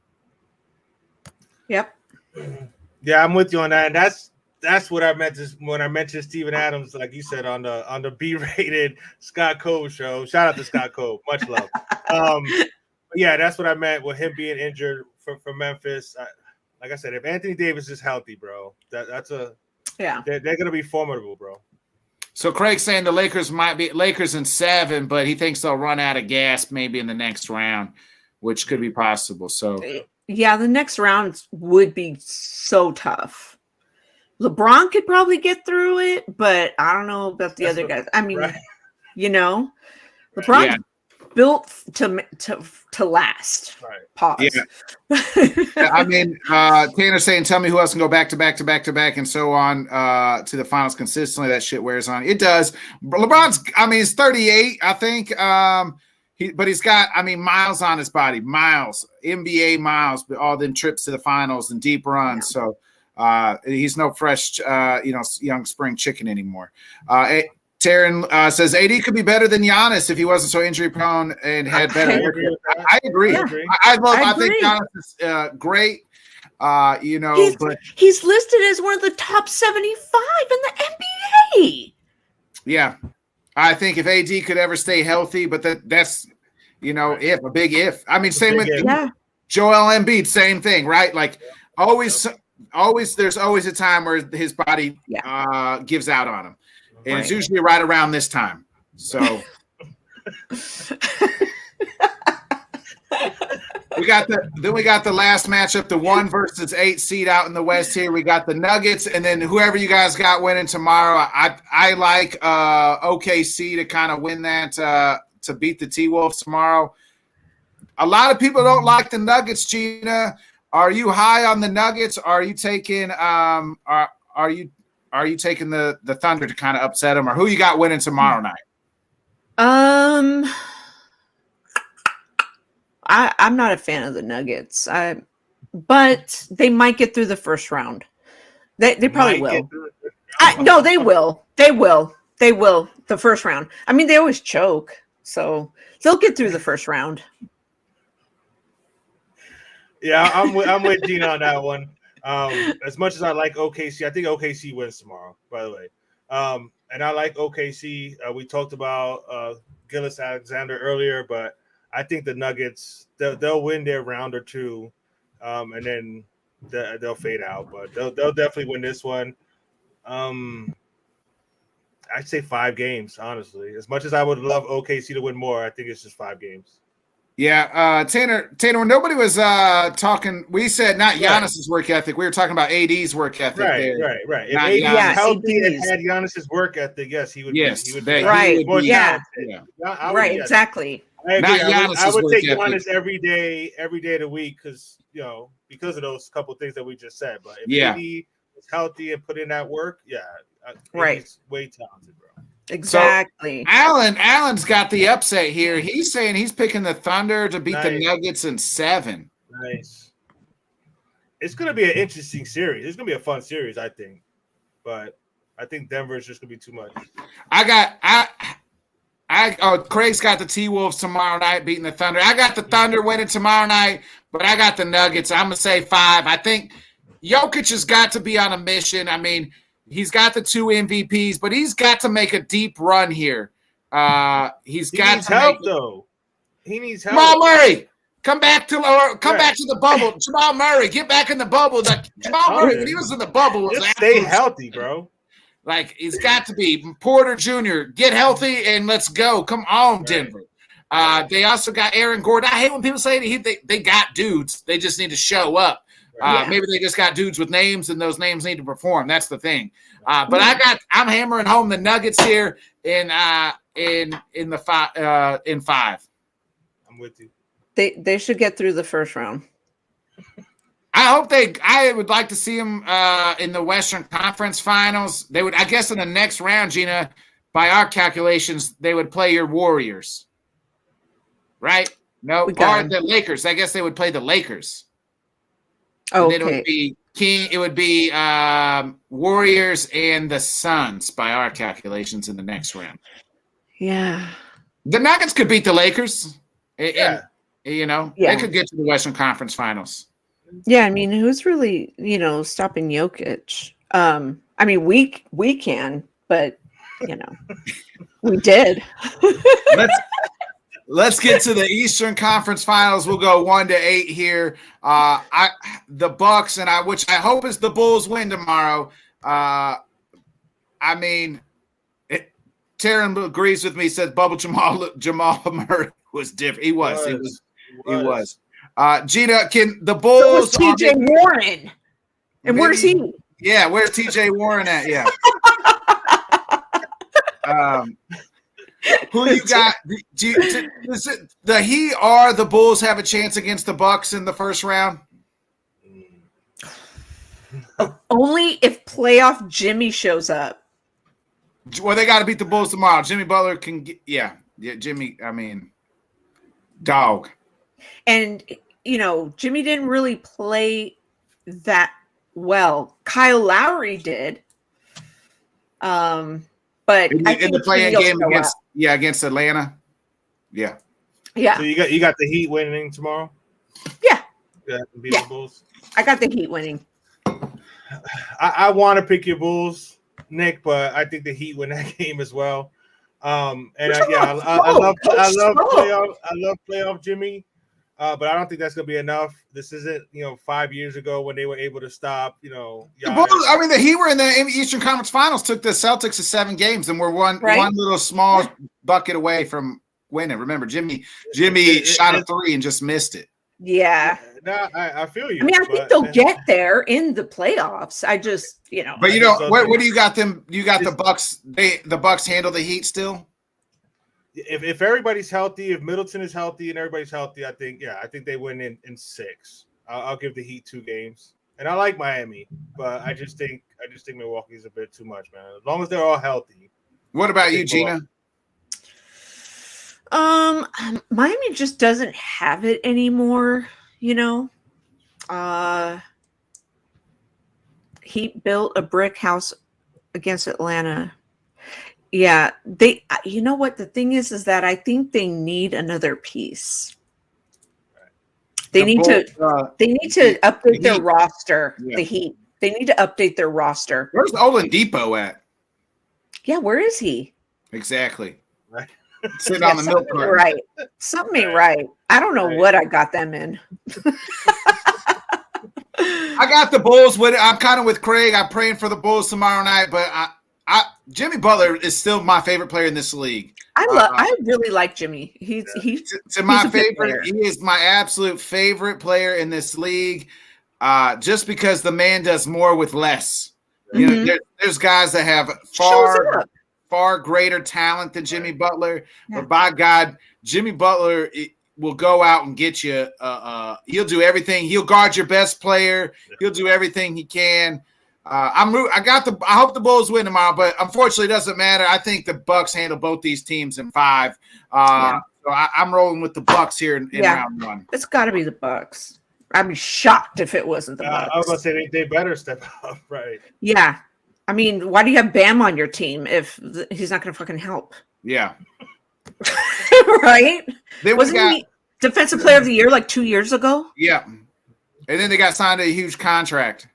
Speaker 3: Yep.
Speaker 1: Yeah, I'm with you on that. And that's what I meant when I mentioned Steven Adams, like you said, on the B-rated Scott Cole show. Shout out to Scott Cole. Much love. Yeah, that's what I meant with him being injured for Memphis. Like I said, if Anthony Davis is healthy, bro, that's they're gonna be formidable, bro.
Speaker 2: So Craig's saying the Lakers might be Lakers in 7, but he thinks they'll run out of gas maybe in the next round, which could be possible. So
Speaker 3: yeah, the next round would be so tough. LeBron could probably get through it, but I don't know about the other guys. I mean, LeBron's built to last.
Speaker 1: Right.
Speaker 3: Pause.
Speaker 2: Yeah. I mean, Tanner's saying, tell me who else can go back to back to back to back and so on to the finals consistently. That shit wears on. It does. LeBron's, he's 38, I think. But he's got, miles on his body, NBA miles, but all them trips to the finals and deep runs. Yeah. So he's no fresh, young spring chicken anymore. Taryn says AD could be better than Giannis if he wasn't so injury prone and had better. I agree. Yeah. I think Giannis is great. But
Speaker 3: he's listed as one of the top 75 in the NBA.
Speaker 2: Yeah. I think if AD could ever stay healthy, but that's, a big if. Same with Joel Embiid, same thing, right? Like always, there's always a time where his body gives out on him. And it's usually right around this time. So we got the last matchup, the 1 versus 8 seed out in the West here. We got the Nuggets, and then whoever you guys got winning tomorrow. I like OKC to kind of win that to beat the T-Wolves tomorrow. A lot of people don't like the Nuggets, Gina. Are you high on the Nuggets? Are you taking are you taking the Thunder to kind of upset them, or who you got winning tomorrow night?
Speaker 3: I'm not a fan of the Nuggets, but they might get through the first round. They probably will. No, they will. They will. They will. The first round. They always choke, so they'll get through the first round.
Speaker 1: Yeah, I'm with Gina on that one. As much as I like OKC, I think OKC wins tomorrow, by the way. And I like OKC. We talked about Gillis Alexander earlier, but I think the Nuggets, they'll win their round or two, and then they'll fade out. But they'll definitely win this one. I'd say 5 games, honestly. As much as I would love OKC to win more, I think it's just 5 games.
Speaker 2: Yeah, Tanner, when nobody was talking, we said not Giannis's work ethic. We were talking about AD's work ethic.
Speaker 1: Right. If AD was healthy and had Giannis's work ethic, yes, he would.
Speaker 2: Yes,
Speaker 1: he would
Speaker 2: be
Speaker 1: more talented.
Speaker 3: Exactly.
Speaker 1: I agree. I would take Giannis every day of the week because of those couple of things that we just said. But if AD is healthy and put in that work, he's way talented, bro.
Speaker 3: Exactly.
Speaker 2: So Allen's got the upset here. He's saying he's picking the Thunder to beat the Nuggets in 7.
Speaker 1: Nice. It's going to be an interesting series. It's going to be a fun series, I think. But I think Denver is just going to be too much.
Speaker 2: Craig's got the T-Wolves tomorrow night beating the Thunder. I got the Thunder winning tomorrow night, but I got the Nuggets. I'm going to say 5. I think Jokic has got to be on a mission. He's got the 2 MVPs, but he's got to make a deep run here. He needs help, though. He needs help. Jamal Murray. Come back to the bubble. Jamal Murray, get back in the bubble. Jamal Murray, when he was in the bubble, was
Speaker 1: stay healthy, bro.
Speaker 2: Like, it's got to be Porter Jr. Get healthy and let's go. Come on, Denver. They also got Aaron Gordon. I hate when people say they got dudes. They just need to show up. Maybe they just got dudes with names, and those names need to perform. That's the thing. But I'm hammering home the Nuggets here in 5.
Speaker 1: I'm with you.
Speaker 3: They should get through the first round.
Speaker 2: I would like to see them in the Western Conference Finals. They would, I guess, in the next round, Gina, by our calculations, they would play your Warriors. Right? No, or the Lakers. I guess they would play the Lakers.
Speaker 3: Okay.
Speaker 2: And then it would be Warriors and the Suns by our calculations in the next round.
Speaker 3: Yeah.
Speaker 2: The Nuggets could beat the Lakers. And, they could get to the Western Conference Finals.
Speaker 3: Yeah, I mean, who's really, stopping Jokic? I mean, we can, but we did.
Speaker 2: Let's get to the Eastern Conference Finals. We'll go 1-8 here. The Bucks which I hope is the Bulls win tomorrow. I mean, Taryn agrees with me. Says Bubble Jamal Murray was different. He was. Gina, can the Bulls?
Speaker 3: So was TJ Warren, and where's he?
Speaker 2: Yeah, where's TJ Warren at? Yeah. Who you got? Does the Heat or the Bulls have a chance against the Bucks in the first round?
Speaker 3: Only if playoff Jimmy shows up.
Speaker 2: Well, they got to beat the Bulls tomorrow. Jimmy Butler can get, Jimmy. I mean, dog.
Speaker 3: And Jimmy didn't really play that well. Kyle Lowry did. But
Speaker 2: in the playing game against Atlanta. Yeah.
Speaker 3: Yeah.
Speaker 1: So you got the Heat winning tomorrow?
Speaker 3: Yeah.
Speaker 1: Beat the Bulls.
Speaker 3: I got the Heat winning.
Speaker 1: I want to pick your Bulls, Nick, but I think the Heat win that game as well. I love playoff Jimmy. But I don't think that's going to be enough. This isn't, 5 years ago when they were able to stop, the
Speaker 2: Bulls, the Heat were in the Eastern Conference Finals, took the Celtics to 7 games, and were one little small bucket away from winning. Remember, Jimmy shot a 3 and just missed it.
Speaker 3: Yeah.
Speaker 1: No, I feel you.
Speaker 3: I mean, I think they'll get there in the playoffs. I just,
Speaker 2: But what do you got them? You got the Bucks. The Bucks handle the Heat still?
Speaker 1: If everybody's healthy, if Middleton is healthy and everybody's healthy, I think they win in 6. I'll give the Heat 2 games, and I like Miami, but I just think Milwaukee's a bit too much, man. As long as they're all healthy.
Speaker 2: What about you, Gina?
Speaker 3: Miami just doesn't have it anymore. He built a brick house against Atlanta. Yeah, you know what the thing is that I think they need another piece. They need to update their roster. Yeah. The Heat. They need to update their roster.
Speaker 2: Where's Oladipo at?
Speaker 3: Yeah, where is he?
Speaker 2: Exactly. Right. Sitting on the milk carton.
Speaker 3: Right. Something ain't right. I don't know what I got them in.
Speaker 2: I got the Bulls with it. I'm kind of with Craig. I'm praying for the Bulls tomorrow night, but Jimmy Butler is still my favorite player in this league.
Speaker 3: I really like Jimmy. He's
Speaker 2: my favorite. He is my absolute favorite player in this league. Just because the man does more with less. Mm-hmm. There's guys that have far greater talent than Jimmy Butler. Yeah. But by God, Jimmy Butler will go out and get you. He'll do everything. He'll guard your best player. He'll do everything he can. I hope the Bulls win tomorrow, but unfortunately, it doesn't matter. I think the Bucks handle both these teams in 5. So I'm rolling with the Bucks here in round 1.
Speaker 3: It's got to be the Bucks. I'd be shocked if it wasn't the Bucks.
Speaker 1: I was going to say they better step up, right?
Speaker 3: Yeah. I mean, why do you have Bam on your team if he's not going to fucking help?
Speaker 2: Yeah.
Speaker 3: Right? Wasn't he Defensive Player of the Year like 2 years ago?
Speaker 2: Yeah. And then they got signed to a huge contract.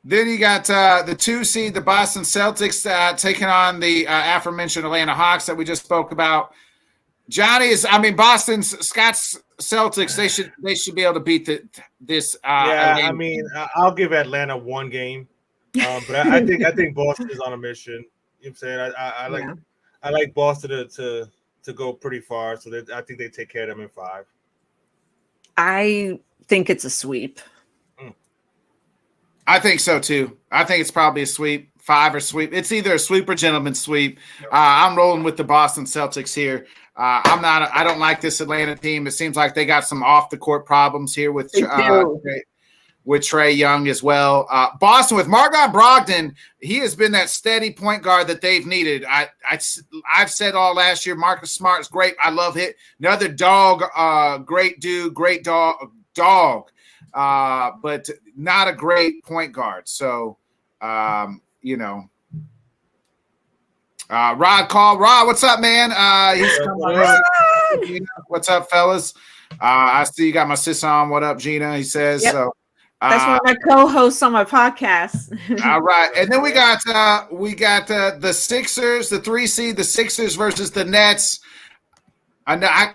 Speaker 2: Then you got the 2 seed, the Boston Celtics, taking on the aforementioned Atlanta Hawks that we just spoke about. Johnny is. I mean, Boston's Scott's Celtics. They should be able to beat this.
Speaker 1: I mean, I'll give Atlanta one game, but I think Boston is on a mission. You know what I'm saying? I like Boston to go pretty far, so I think they take care of them in 5.
Speaker 3: I think it's a sweep.
Speaker 2: I think so too. I think it's probably a sweep, 5 or sweep. It's either a sweep or gentleman's sweep. I'm rolling with the Boston Celtics here. I don't like this Atlanta team. It seems like they got some off the court problems here with Trae Young as well. Boston with Margot Brogdon, he has been that steady point guard that they've needed. I've said all last year, Marcus Smart is great. I love it. Another dog, great dude, great dog, but not a great point guard. So, Rod Call. Rod, what's up, man? What's up, fellas? I see you got my sis on. What up, Gina? He says. Yep. So
Speaker 3: that's one of my co-hosts on my podcast.
Speaker 2: All right, and then we got the Sixers, the 3 seed, the Sixers versus the Nets. I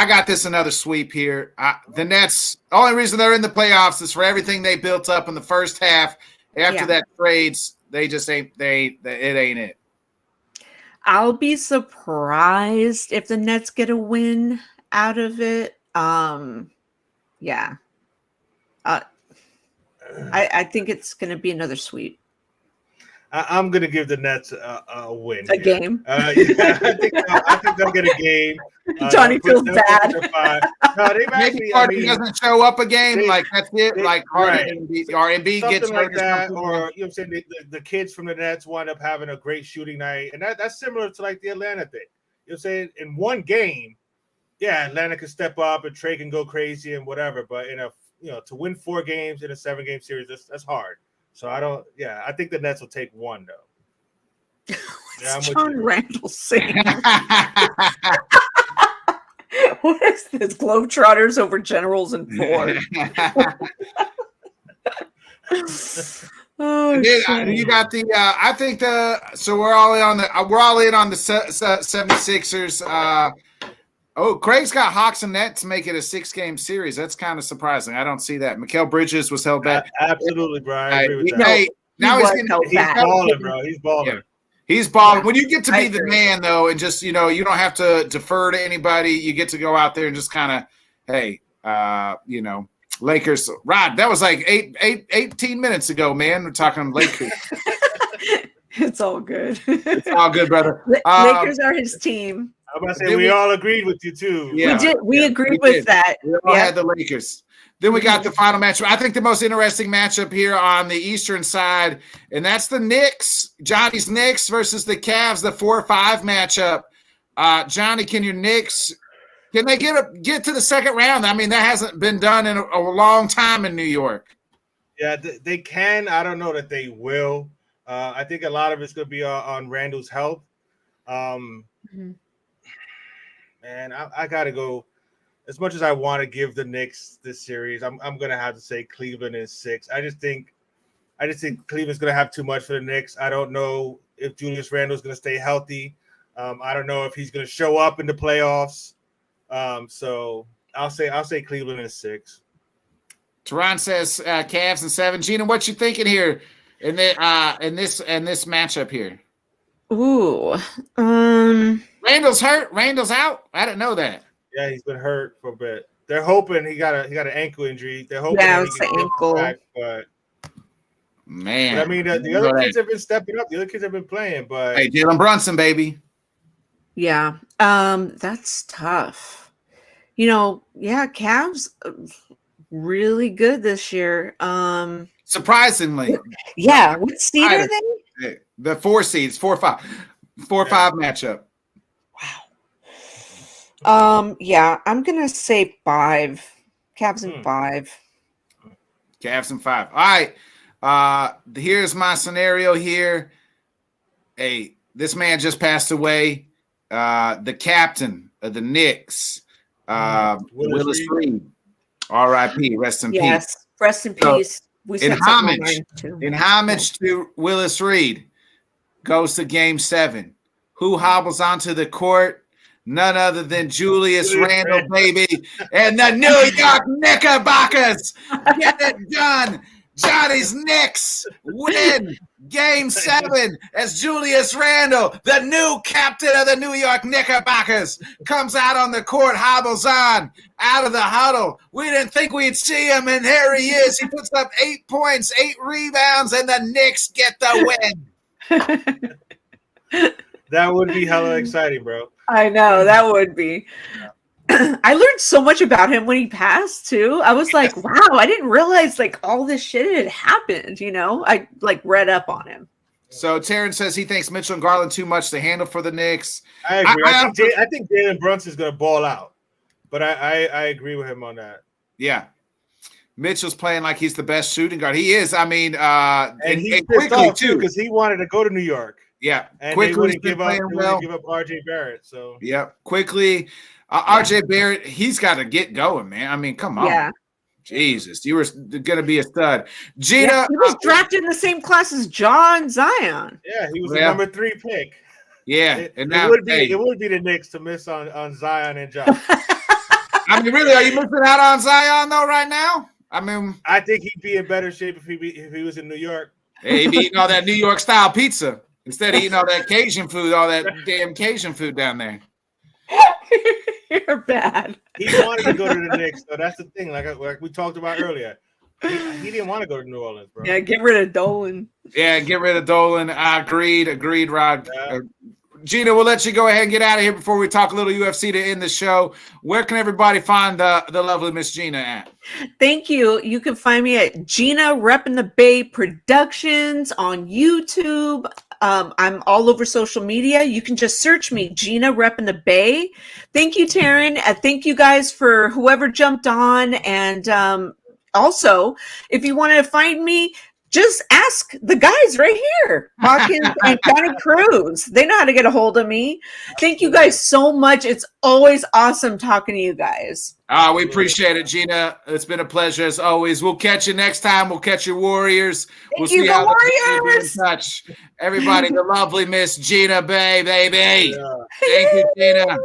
Speaker 2: got this another sweep here. The Nets. The only reason they're in the playoffs is for everything they built up in the first half. After that trades, they just ain't. It ain't it.
Speaker 3: I'll be surprised if the Nets get a win out of it. I think it's going to be another sweep.
Speaker 1: I'm going to give the Nets a win.
Speaker 3: A game?
Speaker 1: I think they'll get a game.
Speaker 3: Johnny feels bad.
Speaker 2: No, maybe Harden doesn't show up a game. That's it. Harden or Embiid gets
Speaker 1: like that, or you know what I'm saying, the kids from the Nets wind up having a great shooting night, and that's similar to like the Atlanta thing. You know what I'm saying? In one game, Atlanta can step up and Trae can go crazy and whatever, but to win 4 games in a 7-game series, that's hard. So I think the Nets will take 1 though.
Speaker 3: What's John Randall saying? What is this? Globetrotters over Generals in 4.
Speaker 2: You got the. I think so we're all in on the 76ers. Craig's got Hawks and Nets to make it a 6-game series. That's kind of surprising. I don't see that. Mikal Bridges was held back.
Speaker 1: Absolutely, bro. I agree with that.
Speaker 2: Hey, now he's
Speaker 1: balling, bro. He's balling.
Speaker 2: Yeah. He's balling. When you get to be the man, though, and just you don't have to defer to anybody. You get to go out there and just kind of, Lakers. Rod, that was like 18 minutes ago, man. We're talking Lakers.
Speaker 3: It's all good.
Speaker 2: It's all good, brother.
Speaker 3: Lakers are his team.
Speaker 1: I'm about to say we all agreed with you too.
Speaker 2: Yeah,
Speaker 3: we did. We agreed with that.
Speaker 2: We all had the Lakers. Then we got the final matchup. I think the most interesting matchup here on the Eastern side, and that's the Knicks. Johnny's Knicks versus the Cavs, the 4-5 matchup. Johnny, can your Knicks get to the second round? I mean, that hasn't been done in a long time in New York.
Speaker 1: Yeah, they can. I don't know that they will. I think a lot of it's going to be on Randall's health. And I got to go. As much as I want to give the Knicks this series, I'm going to have to say Cleveland is 6. I just think Cleveland's going to have too much for the Knicks. I don't know if Julius Randle's going to stay healthy. I don't know if he's going to show up in the playoffs. So I'll say Cleveland is 6.
Speaker 2: Teron says Cavs in 7. Gina, what you thinking here in this matchup here?
Speaker 3: Ooh.
Speaker 2: Randall's hurt. Randall's out. I didn't know that.
Speaker 1: Yeah, he's been hurt for a bit. They're hoping he got an ankle injury. They're hoping
Speaker 3: it's the ankle.
Speaker 1: Back, but
Speaker 2: man,
Speaker 1: I mean the other kids have been stepping up. The other kids have been playing, but
Speaker 2: hey, Jalen Brunson, baby.
Speaker 3: Yeah, that's tough. Cavs really good this year.
Speaker 2: Surprisingly.
Speaker 3: Yeah, what seed are they?
Speaker 2: The 4 seeds, 4-5. 4-5 matchup.
Speaker 3: Wow. I'm gonna say 5. Cavs and 5.
Speaker 2: Cavs and 5. All right. Here's my scenario here. Hey, this man just passed away. The captain of the Knicks, Willis Reed. R.I.P. Rest in peace.
Speaker 3: Yes, rest in peace.
Speaker 2: In homage to Willis Reed, goes to Game 7. Who hobbles onto the court? none other than Julius Randle, baby, and the New York Knickerbockers. Get it done. Johnny's Knicks win Game 7 as Julius Randle, the new captain of the New York Knickerbockers, comes out on the court, hobbles on out of the huddle. We didn't think we'd see him, and there he is. He puts up 8 points, 8 rebounds, and the Knicks get the
Speaker 1: win. That would be hella exciting, bro.
Speaker 3: I know, that would be. I learned so much about him when he passed too. I was like, wow, I didn't realize like all this shit had happened, you know? I like read up on him.
Speaker 2: So Terrence says he thinks Mitchell and Garland too much to handle for the Knicks.
Speaker 1: I agree. I think Jalen Brunson's going to ball out, but I agree with him on that.
Speaker 2: Yeah. Mitchell's playing like he's the best shooting guard. He is. I mean,
Speaker 1: and he's quickly too because he wanted to go to New York.
Speaker 2: Yeah,
Speaker 1: and quickly they wouldn't give up RJ Barrett. So
Speaker 2: yeah, quickly. RJ Barrett, he's got to get going, man. I mean, come on. Yeah. Jesus, you were going to be a stud. Gina.
Speaker 3: Yeah, he was drafted in the same class as John Zion.
Speaker 1: Yeah, he was the number 3 pick.
Speaker 2: Yeah.
Speaker 1: And now, it would be the Knicks to miss on Zion and John.
Speaker 2: I mean, really, are you missing out on Zion, though, right now? I mean.
Speaker 1: I think he'd be in better shape if he was in New York.
Speaker 2: He'd be eating all that New York-style pizza instead of eating all that Cajun food, all that damn Cajun food down there.
Speaker 3: You're bad.
Speaker 1: He wanted to go to the Knicks, so that's the thing. Like we talked about earlier, he didn't want to go to New Orleans, bro.
Speaker 3: Yeah, get rid of Dolan.
Speaker 2: Yeah, get rid of Dolan. Agreed, Rod. Yeah. Gina, we'll let you go ahead and get out of here before we talk a little UFC to end the show. Where can everybody find the lovely Miss Gina at?
Speaker 3: Thank you. You can find me at GinaReppinDaBay Productions on YouTube. I'm all over social media. You can just search me, GinaReppinDaBay. Thank you, Taryn. Thank you guys for whoever jumped on. And also, if you want to find me, just ask the guys right here, Bodkins and Cruz. They know how to get a hold of me. Thank you guys so much. It's always awesome talking to you guys.
Speaker 2: We appreciate it, Gina. It's been a pleasure as always. We'll catch you next time. We'll catch your Warriors. We'll see how the Warriors in touch. Everybody, the lovely Miss GinaReppinDaBay, baby. Yeah. Thank you, Gina.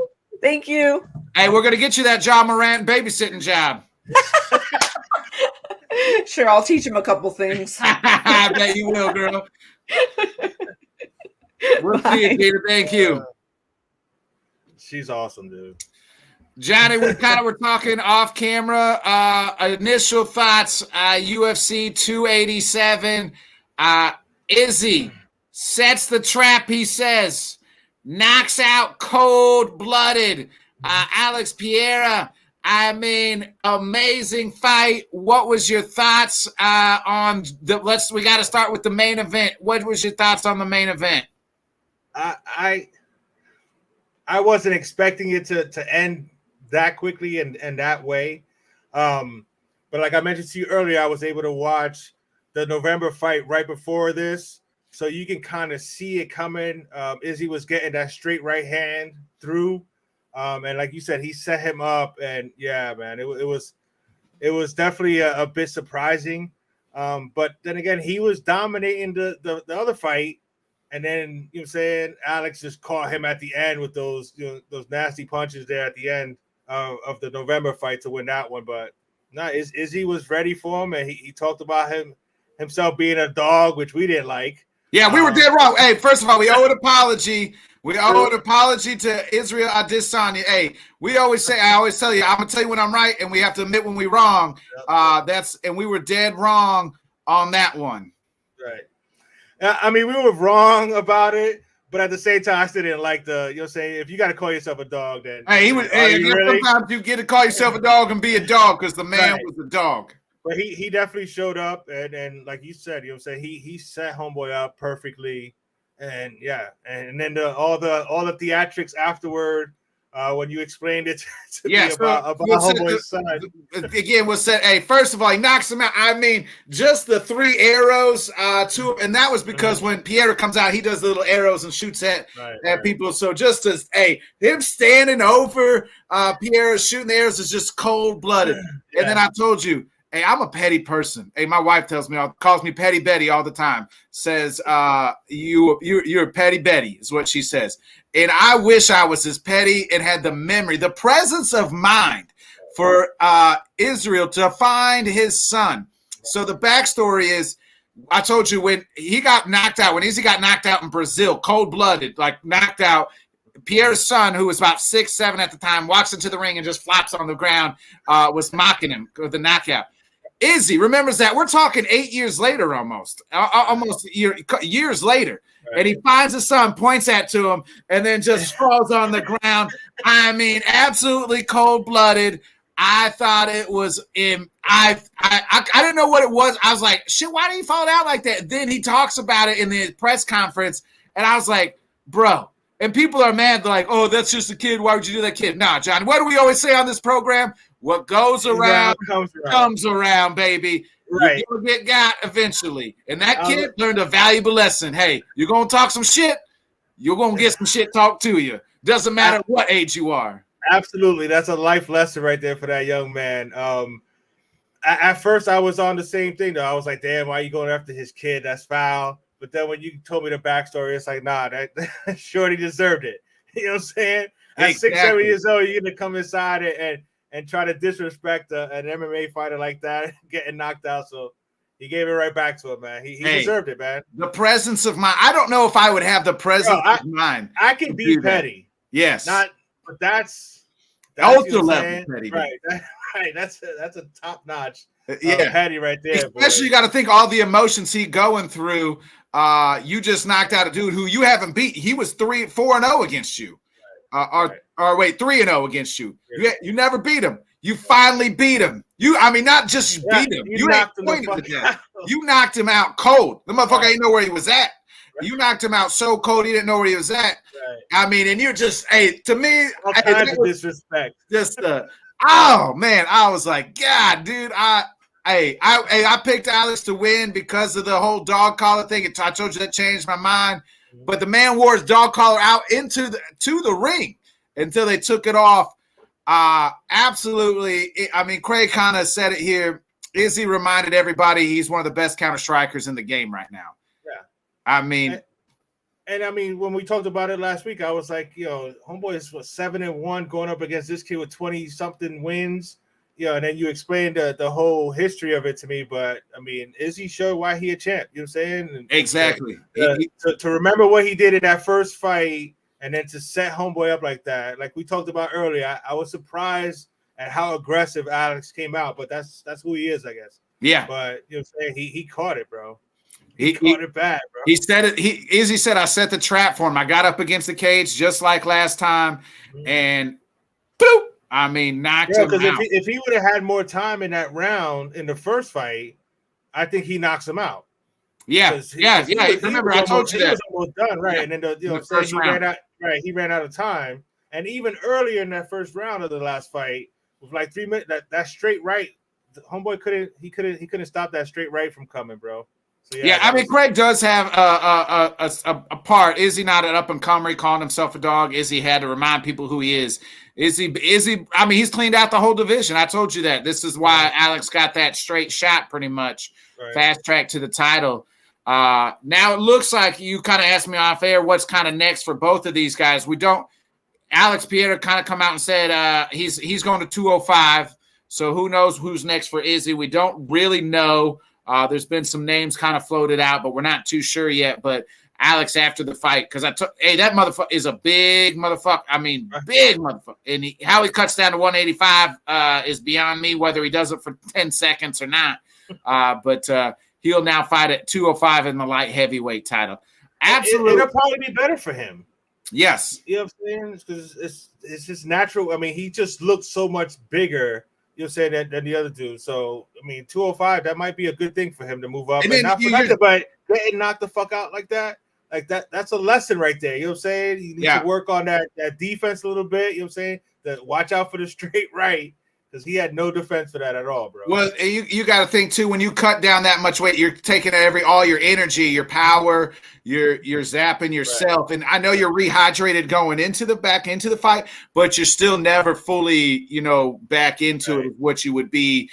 Speaker 3: Thank you.
Speaker 2: Hey, we're gonna get you that John Morant babysitting job.
Speaker 3: Sure, I'll teach him a couple things.
Speaker 2: I bet you will, girl. We'll see you, Peter. Thank you.
Speaker 1: She's awesome, dude.
Speaker 2: Johnny, we kind of were talking off camera. Initial thoughts, UFC 287. Izzy sets the trap, he says. Knocks out cold-blooded. Alex Pereira. I mean, amazing fight. What was your thoughts on the? We got to start with the main event. What was your thoughts on the main event?
Speaker 1: I wasn't expecting it to end that quickly and that way. But like I mentioned to you earlier, I was able to watch the November fight right before this, so you can kind of see it coming. Izzy was getting that straight right hand through. And like you said, he set him up, and yeah, man, it was definitely a bit surprising. But then again, he was dominating the other fight, and then you know what I'm saying, Alex just caught him at the end with those those nasty punches there at the end of the November fight to win that one. But no, Izzy was ready for him, and he talked about himself being a dog, which we didn't like.
Speaker 2: Yeah, we were dead wrong. Hey, first of all, we owe an apology. We owe an apology to Israel Adesanya. Hey, I always tell you, I'm gonna tell you when I'm right, and we have to admit when we're wrong. And we were dead wrong on that one.
Speaker 1: Right. I mean, we were wrong about it, but at the same time, I still didn't like saying if you got to call yourself a dog, then
Speaker 2: really? Sometimes you get to call yourself a dog and be a dog because the man was a dog.
Speaker 1: But he definitely showed up, and like you said, he set homeboy up perfectly. And yeah, and then all the theatrics afterward when you explained it to me about homeboy's side.
Speaker 2: Again, was said. Hey, first of all, he knocks him out. I mean, just the 3 arrows to him, and that was because when Pierre comes out, he does the little arrows and shoots at people. So just as him standing over Pierre shooting the arrows is just cold blooded. Yeah. And then I told you, Hey, I'm a petty person. Hey, my wife calls me Petty Betty all the time. Says, you're a Petty Betty is what she says. And I wish I was as petty and had the memory, the presence of mind for Israel to find his son. So the backstory is, I told you when he got knocked out, when Izzy got knocked out in Brazil, cold-blooded, like knocked out, Pierre's son, who was about 6'7" at the time, walks into the ring and just flops on the ground, was mocking him with the knockout. Izzy remembers that. We're talking 8 years later, almost years later. Right. And he finds his son, points to him, and then just falls on the ground. I mean, absolutely cold-blooded. I thought it was I didn't know what it was. I was like, shit, why did he fall down like that? Then he talks about it in the press conference, and I was like, bro. And people are mad. They're like, oh, that's just a kid. Why would you do that, kid? Nah, John, what do we always say on this program? What goes around comes around, baby.
Speaker 1: Right.
Speaker 2: You're going to get got eventually. And that kid learned a valuable lesson. Hey, you're going to talk some shit, you're going to get some shit talked to you. Doesn't matter what age you are.
Speaker 1: Absolutely. That's a life lesson right there for that young man. At first, I was on the same thing, though. I was like, damn, why are you going after his kid? That's foul. But then when you told me the backstory, it's like, nah, that Shorty deserved it. You know what I'm saying? At 6-7 years old, you're going to come inside and try to disrespect an MMA fighter like that, getting knocked out. So he gave it right back to him, man. He deserved it, man.
Speaker 2: The presence of mind. I don't know if I would have the presence of mind.
Speaker 1: I can be petty.
Speaker 2: Yes.
Speaker 1: But that's
Speaker 2: ultra level petty.
Speaker 1: Right. Right. That's a top notch petty right there.
Speaker 2: Especially you got to think all the emotions he going through. You just knocked out a dude who you haven't beat. He was 4-0 against you. Or wait, 3-0 against you. You never beat him. You finally beat him. Not just beat him. You knocked him You knocked him out cold. The motherfucker ain't know where he was at. Right. You knocked him out so cold he didn't know where he was at. Right. And you're just, to me,
Speaker 1: all kinds of disrespect.
Speaker 2: Just oh man, I was like, God, dude, I picked Alex to win because of the whole dog collar thing. I told you that changed my mind. But the man wore his dog collar out to the ring until they took it off. Absolutely. Craig kind of said it here. Izzy reminded everybody he's one of the best counter strikers in the game right now. Yeah.
Speaker 1: And when we talked about it last week, I was like, homeboy is 7-1 going up against this kid with 20-something wins. And then you explained the whole history of it to me. But, Izzy showed why he a champ. You know what I'm saying? And
Speaker 2: exactly.
Speaker 1: To remember what he did in that first fight and then to set homeboy up like that, like we talked about earlier, I was surprised at how aggressive Alex came out. But that's who he is, I guess.
Speaker 2: Yeah.
Speaker 1: But, you know what I'm saying? He caught it, bro. He caught it bad, bro.
Speaker 2: He said it. Izzy said, I set the trap for him. I got up against the cage just like last time. And boop. Knocked him out.
Speaker 1: Because if he would have had more time in that round in the first fight, I think he knocks him out.
Speaker 2: Yeah. Remember, I told you that.
Speaker 1: He was almost done, right? Yeah. And then he ran out of time. And even earlier in that first round of the last fight, with like 3 minutes, that straight right, the homeboy couldn't stop that straight right from coming, bro. So,
Speaker 2: Craig does have a part. Is he not an up-and-comer? He calling himself a dog. Is he had to remind people who he is? Is he? He's cleaned out the whole division. I told you that. This is why Alex got that straight shot pretty much. Right. Fast track to the title. Now it looks like you kind of asked me off air what's kind of next for both of these guys. Alex Piera kind of come out and said he's going to 205. So who knows who's next for Izzy? We don't really know. There's been some names kind of floated out, but we're not too sure yet. But Alex after the fight, because that motherfucker is a big motherfucker. Big motherfucker. And how he cuts down to 185 is beyond me, whether he does it for 10 seconds or not. But he'll now fight at 205 in the light heavyweight title. Absolutely.
Speaker 1: It'll probably be better for him.
Speaker 2: Yes.
Speaker 1: You know what I'm saying? Because it's just natural. he just looks so much bigger. You'll say that than the other dude. So 205, that might be a good thing for him to move up. And not for nothing, but getting knocked the fuck out like that's a lesson right there. You know what I'm saying? You need to work on that defense a little bit. You know what I'm saying? Watch out for the straight right, because he had no defense for that at all, bro.
Speaker 2: Well, you got to think too, when you cut down that much weight, you're taking all your energy, your power, you're zapping yourself. Right. And I know you're rehydrated going into the fight, but you're still never fully, back into it what you would be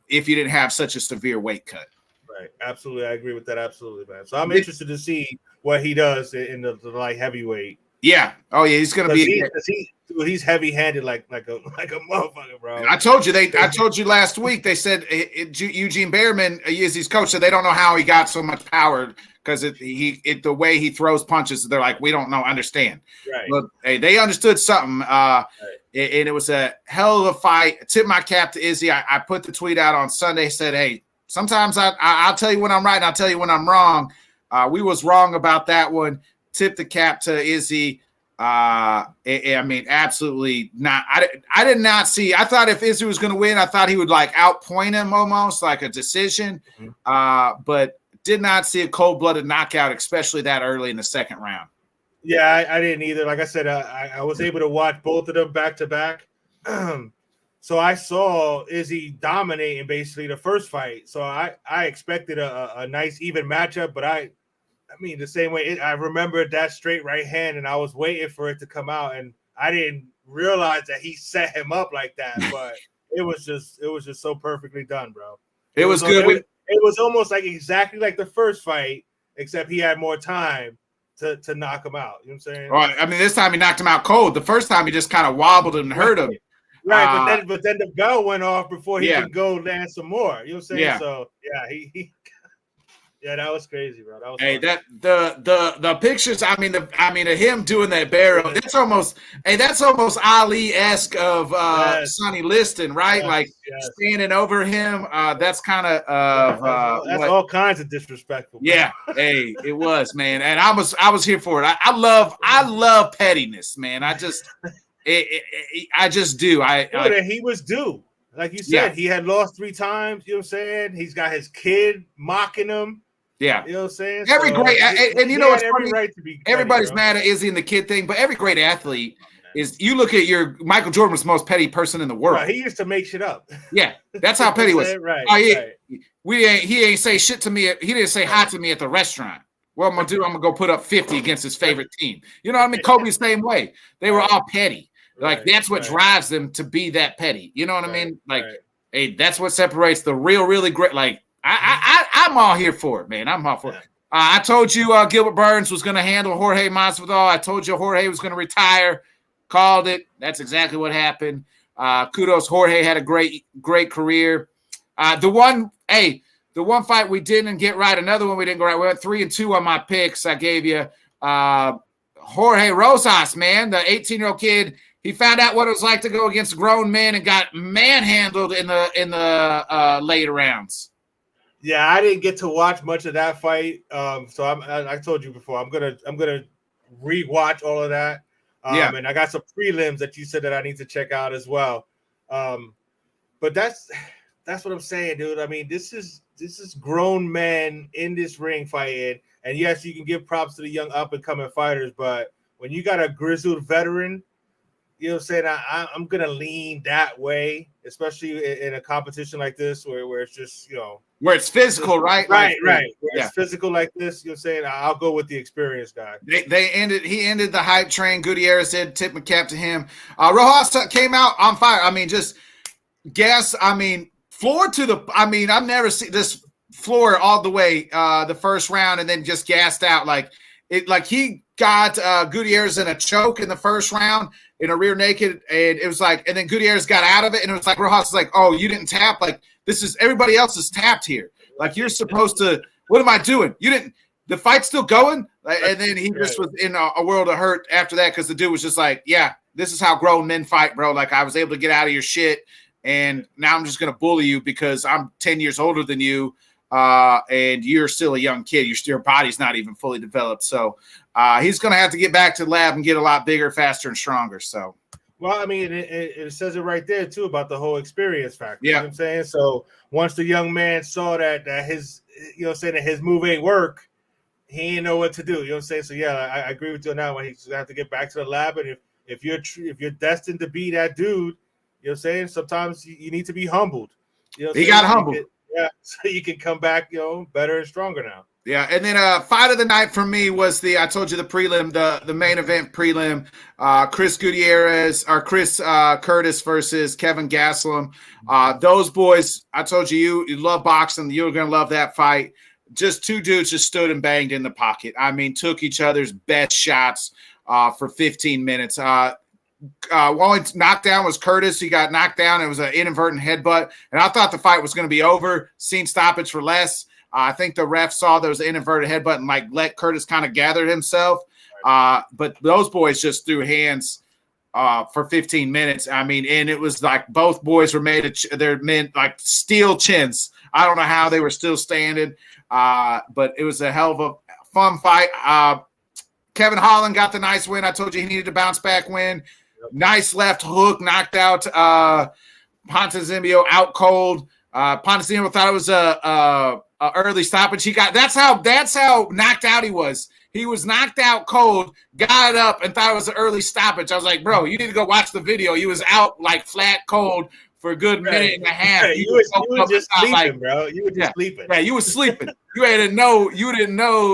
Speaker 2: if you didn't have such a severe weight cut.
Speaker 1: Right. Absolutely. I agree with that. Absolutely, man. So I'm interested to see what he does in the light heavyweight.
Speaker 2: Yeah. Oh yeah, he's gonna be.
Speaker 1: He's heavy-handed like a motherfucker, bro.
Speaker 2: I told you last week. They said Eugene Behrman, Izzy's coach, said they don't know how he got so much power because the way he throws punches. They're like, we don't understand.
Speaker 1: Right.
Speaker 2: But hey, they understood something. Right. And it was a hell of a fight. Tip my cap to Izzy. I put the tweet out on Sunday. Said, hey, sometimes I'll tell you when I'm right and I'll tell you when I'm wrong. We was wrong about that one. Tip the cap to Izzy. I mean, absolutely not. I did not see. I thought if Izzy was going to win, I thought he would like outpoint him almost like a decision. But did not see a cold-blooded knockout, especially that early in the second round.
Speaker 1: Yeah, I didn't either. Like I said, I was able to watch both of them back to back. So I saw Izzy dominating basically the first fight. So I expected a nice even matchup, but I mean, the same way I remembered that straight right hand, and I was waiting for it to come out, and I didn't realize that he set him up like that. But it was just so perfectly done, bro.
Speaker 2: It was good.
Speaker 1: It was almost like exactly like the first fight, except he had more time to knock him out. You know what I'm saying?
Speaker 2: Right. I mean, this time he knocked him out cold. The first time he just kind of wobbled and hurt him.
Speaker 1: Right, but then the bell went off before he could go land some more. You know what I'm saying?
Speaker 2: Yeah.
Speaker 1: So he yeah, that was crazy, bro. That was
Speaker 2: hey,
Speaker 1: funny.
Speaker 2: that the pictures. I mean, of him doing that barrel. That's almost Ali-esque of Sonny Liston, right? Yes, standing over him. That's kind of
Speaker 1: that's all kinds of disrespectful. Bro.
Speaker 2: Yeah, hey, it was, man, and I was here for it. I love pettiness, man. I just do.
Speaker 1: He was due. Like you said, he had lost 3 times. You know what I'm saying? He's got his kid mocking him.
Speaker 2: Yeah,
Speaker 1: you know what I'm saying.
Speaker 2: And you know what's funny?
Speaker 1: Right to be
Speaker 2: everybody's mad at Izzy and the kid thing, but every great athlete is. You look at Michael Jordan was the most petty person in the world.
Speaker 1: Right, he used to make shit up.
Speaker 2: Yeah, that's how petty he was.
Speaker 1: Right.
Speaker 2: He ain't say shit to me. He didn't say hi to me at the restaurant. What I'm gonna go put up 50 against his favorite team. You know what I mean? Kobe's the same way. They were all petty. Like that's what drives them to be that petty. You know what I mean? Like, hey, that's what separates the really great. Like, I'm all here for it, man. I'm all for it. I told you Gilbert Burns was going to handle Jorge Masvidal. I told you Jorge was going to retire. Called it. That's exactly what happened. Kudos. Jorge had a great career. The one fight we didn't get right. Another one we didn't go right. We went 3-2 on my picks. I gave you Jorge Rosas, man, the 18-year-old kid. He found out what it was like to go against grown men and got manhandled in the later rounds.
Speaker 1: Yeah, I didn't get to watch much of that fight. So I told you before, I'm gonna rewatch all of that. And I got some prelims that you said that I need to check out as well. But that's what I'm saying, dude. I mean, this is grown men in this ring fighting, and yes, you can give props to the young up and coming fighters, but when you got a grizzled veteran, you know what I'm saying, I'm gonna lean that way, especially in a competition like this where it's just, you know,
Speaker 2: where it's physical, right?
Speaker 1: Right. Where it's physical like this, you know what I'm saying? I'll go with the experienced guy.
Speaker 2: He ended the hype train. Gutierrez said, tip my cap to him. Rojas came out on fire. I mean, just gas. I mean, floor to the. I mean, I've never seen this floor all the way the first round and then just gassed out like it. Like he got Gutierrez in a choke in the first round in a rear naked, and it was like, and then Gutierrez got out of it, and it was like Rojas was like, "Oh, you didn't tap. Like this is everybody else is tapped here. Like you're supposed to. What am I doing? You didn't. The fight's still going." And then he just was in a world of hurt after that because the dude was just like, "Yeah, this is how grown men fight, bro. Like I was able to get out of your shit, and now I'm just gonna bully you because I'm 10 years older than you, and you're still a young kid. Your body's not even fully developed. So he's gonna have to get back to the lab and get a lot bigger, faster, and stronger." So.
Speaker 1: Well, I mean, it says it right there too about the whole experience factor.
Speaker 2: Yeah.
Speaker 1: You know what I'm saying? So once the young man saw that his, you know what I'm saying, that his move ain't work, he didn't know what to do. You know what I'm saying? So yeah, I agree with you on that one. He's gonna have to get back to the lab, and if you're destined to be that dude, you know what I'm saying, sometimes you need to be humbled. You know,
Speaker 2: he got humbled.
Speaker 1: So you can come back, you know, better and stronger now.
Speaker 2: Yeah, and then fight of the night for me was I told you the prelim, the main event prelim, Chris Curtis versus Kevin Gastelum. Those boys, I told you, you love boxing, you're going to love that fight. Just two dudes just stood and banged in the pocket. I mean, took each other's best shots for 15 minutes. Only knockdown was Curtis. He got knocked down. It was an inadvertent headbutt, and I thought the fight was going to be over. Seen stoppage for less. I think the ref saw there was an inverted headbutt and let Curtis kind of gather himself. But those boys just threw hands for 15 minutes. I mean, and it was like both boys were they're meant like steel chins. I don't know how they were still standing, but it was a hell of a fun fight. Kevin Holland got the nice win. I told you he needed a bounce back win. Yep. Nice left hook, knocked out Ponzinibbio out cold. Ponzinibbio thought it was a early stoppage. That's how knocked out he was. He was knocked out cold, got up, and thought it was an early stoppage. I was like, bro, you need to go watch the video. He was out like flat cold for a good minute and a half.
Speaker 1: Right. You were just sleeping, bro. You were just sleeping.
Speaker 2: Yeah, you were sleeping. You didn't know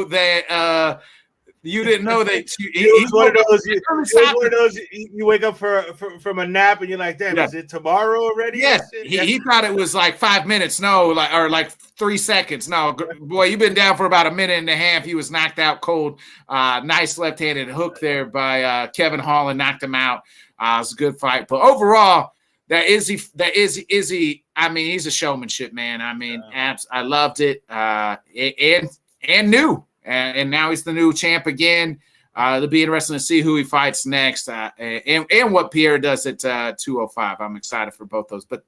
Speaker 2: that. You didn't know that.
Speaker 1: It was one of those. You wake up from a nap and you're like, "Damn, is it tomorrow already?"
Speaker 2: Yes. He thought it was like 5 minutes. No, or like 3 seconds. No, boy, you've been down for about a minute and a half. He was knocked out cold. Nice left-handed hook there by Kevin Holland, knocked him out. It was a good fight, but overall, that Izzy. I mean, he's a showmanship man. I mean, I loved it. And new. And now he's the new champ again. It'll be interesting to see who he fights next and what Pierre does at 205. I'm excited for both those. But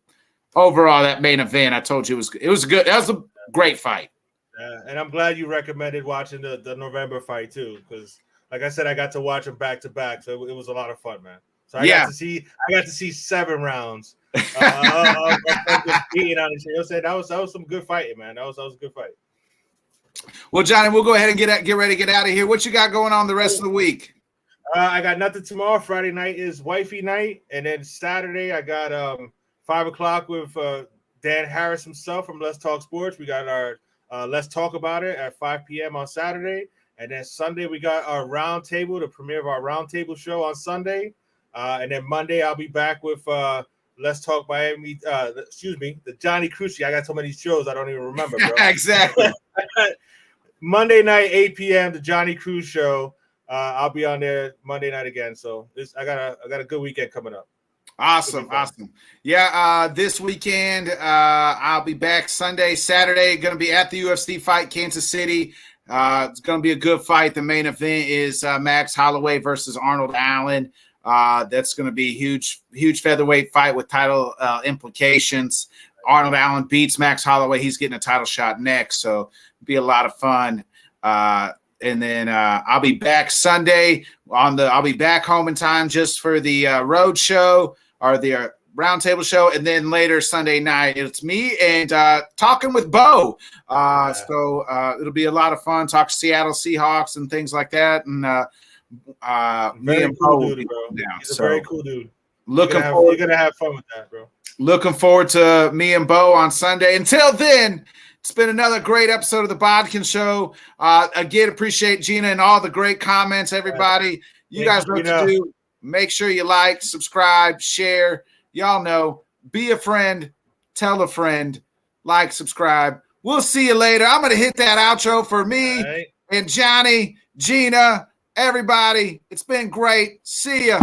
Speaker 2: overall, that main event, I told you, it was good. That was a great fight.
Speaker 1: And I'm glad you recommended watching the November fight too, because like I said, I got to watch them back to back, so it was a lot of fun, man. So I got to see 7 rounds of beating on each other. That was some good fighting, man. That was a good fight.
Speaker 2: Well, Johnny, we'll go ahead and get ready to get out of here. What you got going on the rest of the week?
Speaker 1: I got nothing tomorrow. Friday night is wifey night, and then Saturday I got 5 o'clock with Dan Harris himself from Let's Talk Sports. We got our Let's Talk About It at 5 p.m. on Saturday, and then Sunday we got our roundtable, the premiere of our roundtable show on Sunday, and then Monday I'll be back with Let's Talk Miami. The Johnny Cruz. I got so many shows I don't even remember, bro.
Speaker 2: Exactly.
Speaker 1: Monday night, 8 p.m. the Johnny Cruz show. I'll be on there Monday night again. So I got a good weekend coming up.
Speaker 2: Awesome. Yeah, this weekend I'll be back Sunday, Saturday. Going to be at the UFC fight, Kansas City. It's going to be a good fight. The main event is Max Holloway versus Arnold Allen. That's going to be a huge featherweight fight with title implications. Arnold Allen beats Max Holloway. He's getting a title shot next, so it'll be a lot of fun. And then I'll be back Sunday I'll be back home in time just for the road show or the roundtable show, and then later Sunday night it's me and talking with Bo. So it'll be a lot of fun. Talk Seattle Seahawks and things like that, and
Speaker 1: very cool dude, bro. He's a very cool dude. You're gonna have fun with that, bro.
Speaker 2: Looking forward to me and Bo on Sunday. Until then, it's been another great episode of the Bodkin Show. Again, appreciate Gina and all the great comments, everybody. You guys know what to do. Make sure you like, subscribe, share. Y'all know, be a friend, tell a friend, like, subscribe. We'll see you later. I'm going to hit that outro for me and Johnny, Gina, everybody. It's been great. See ya.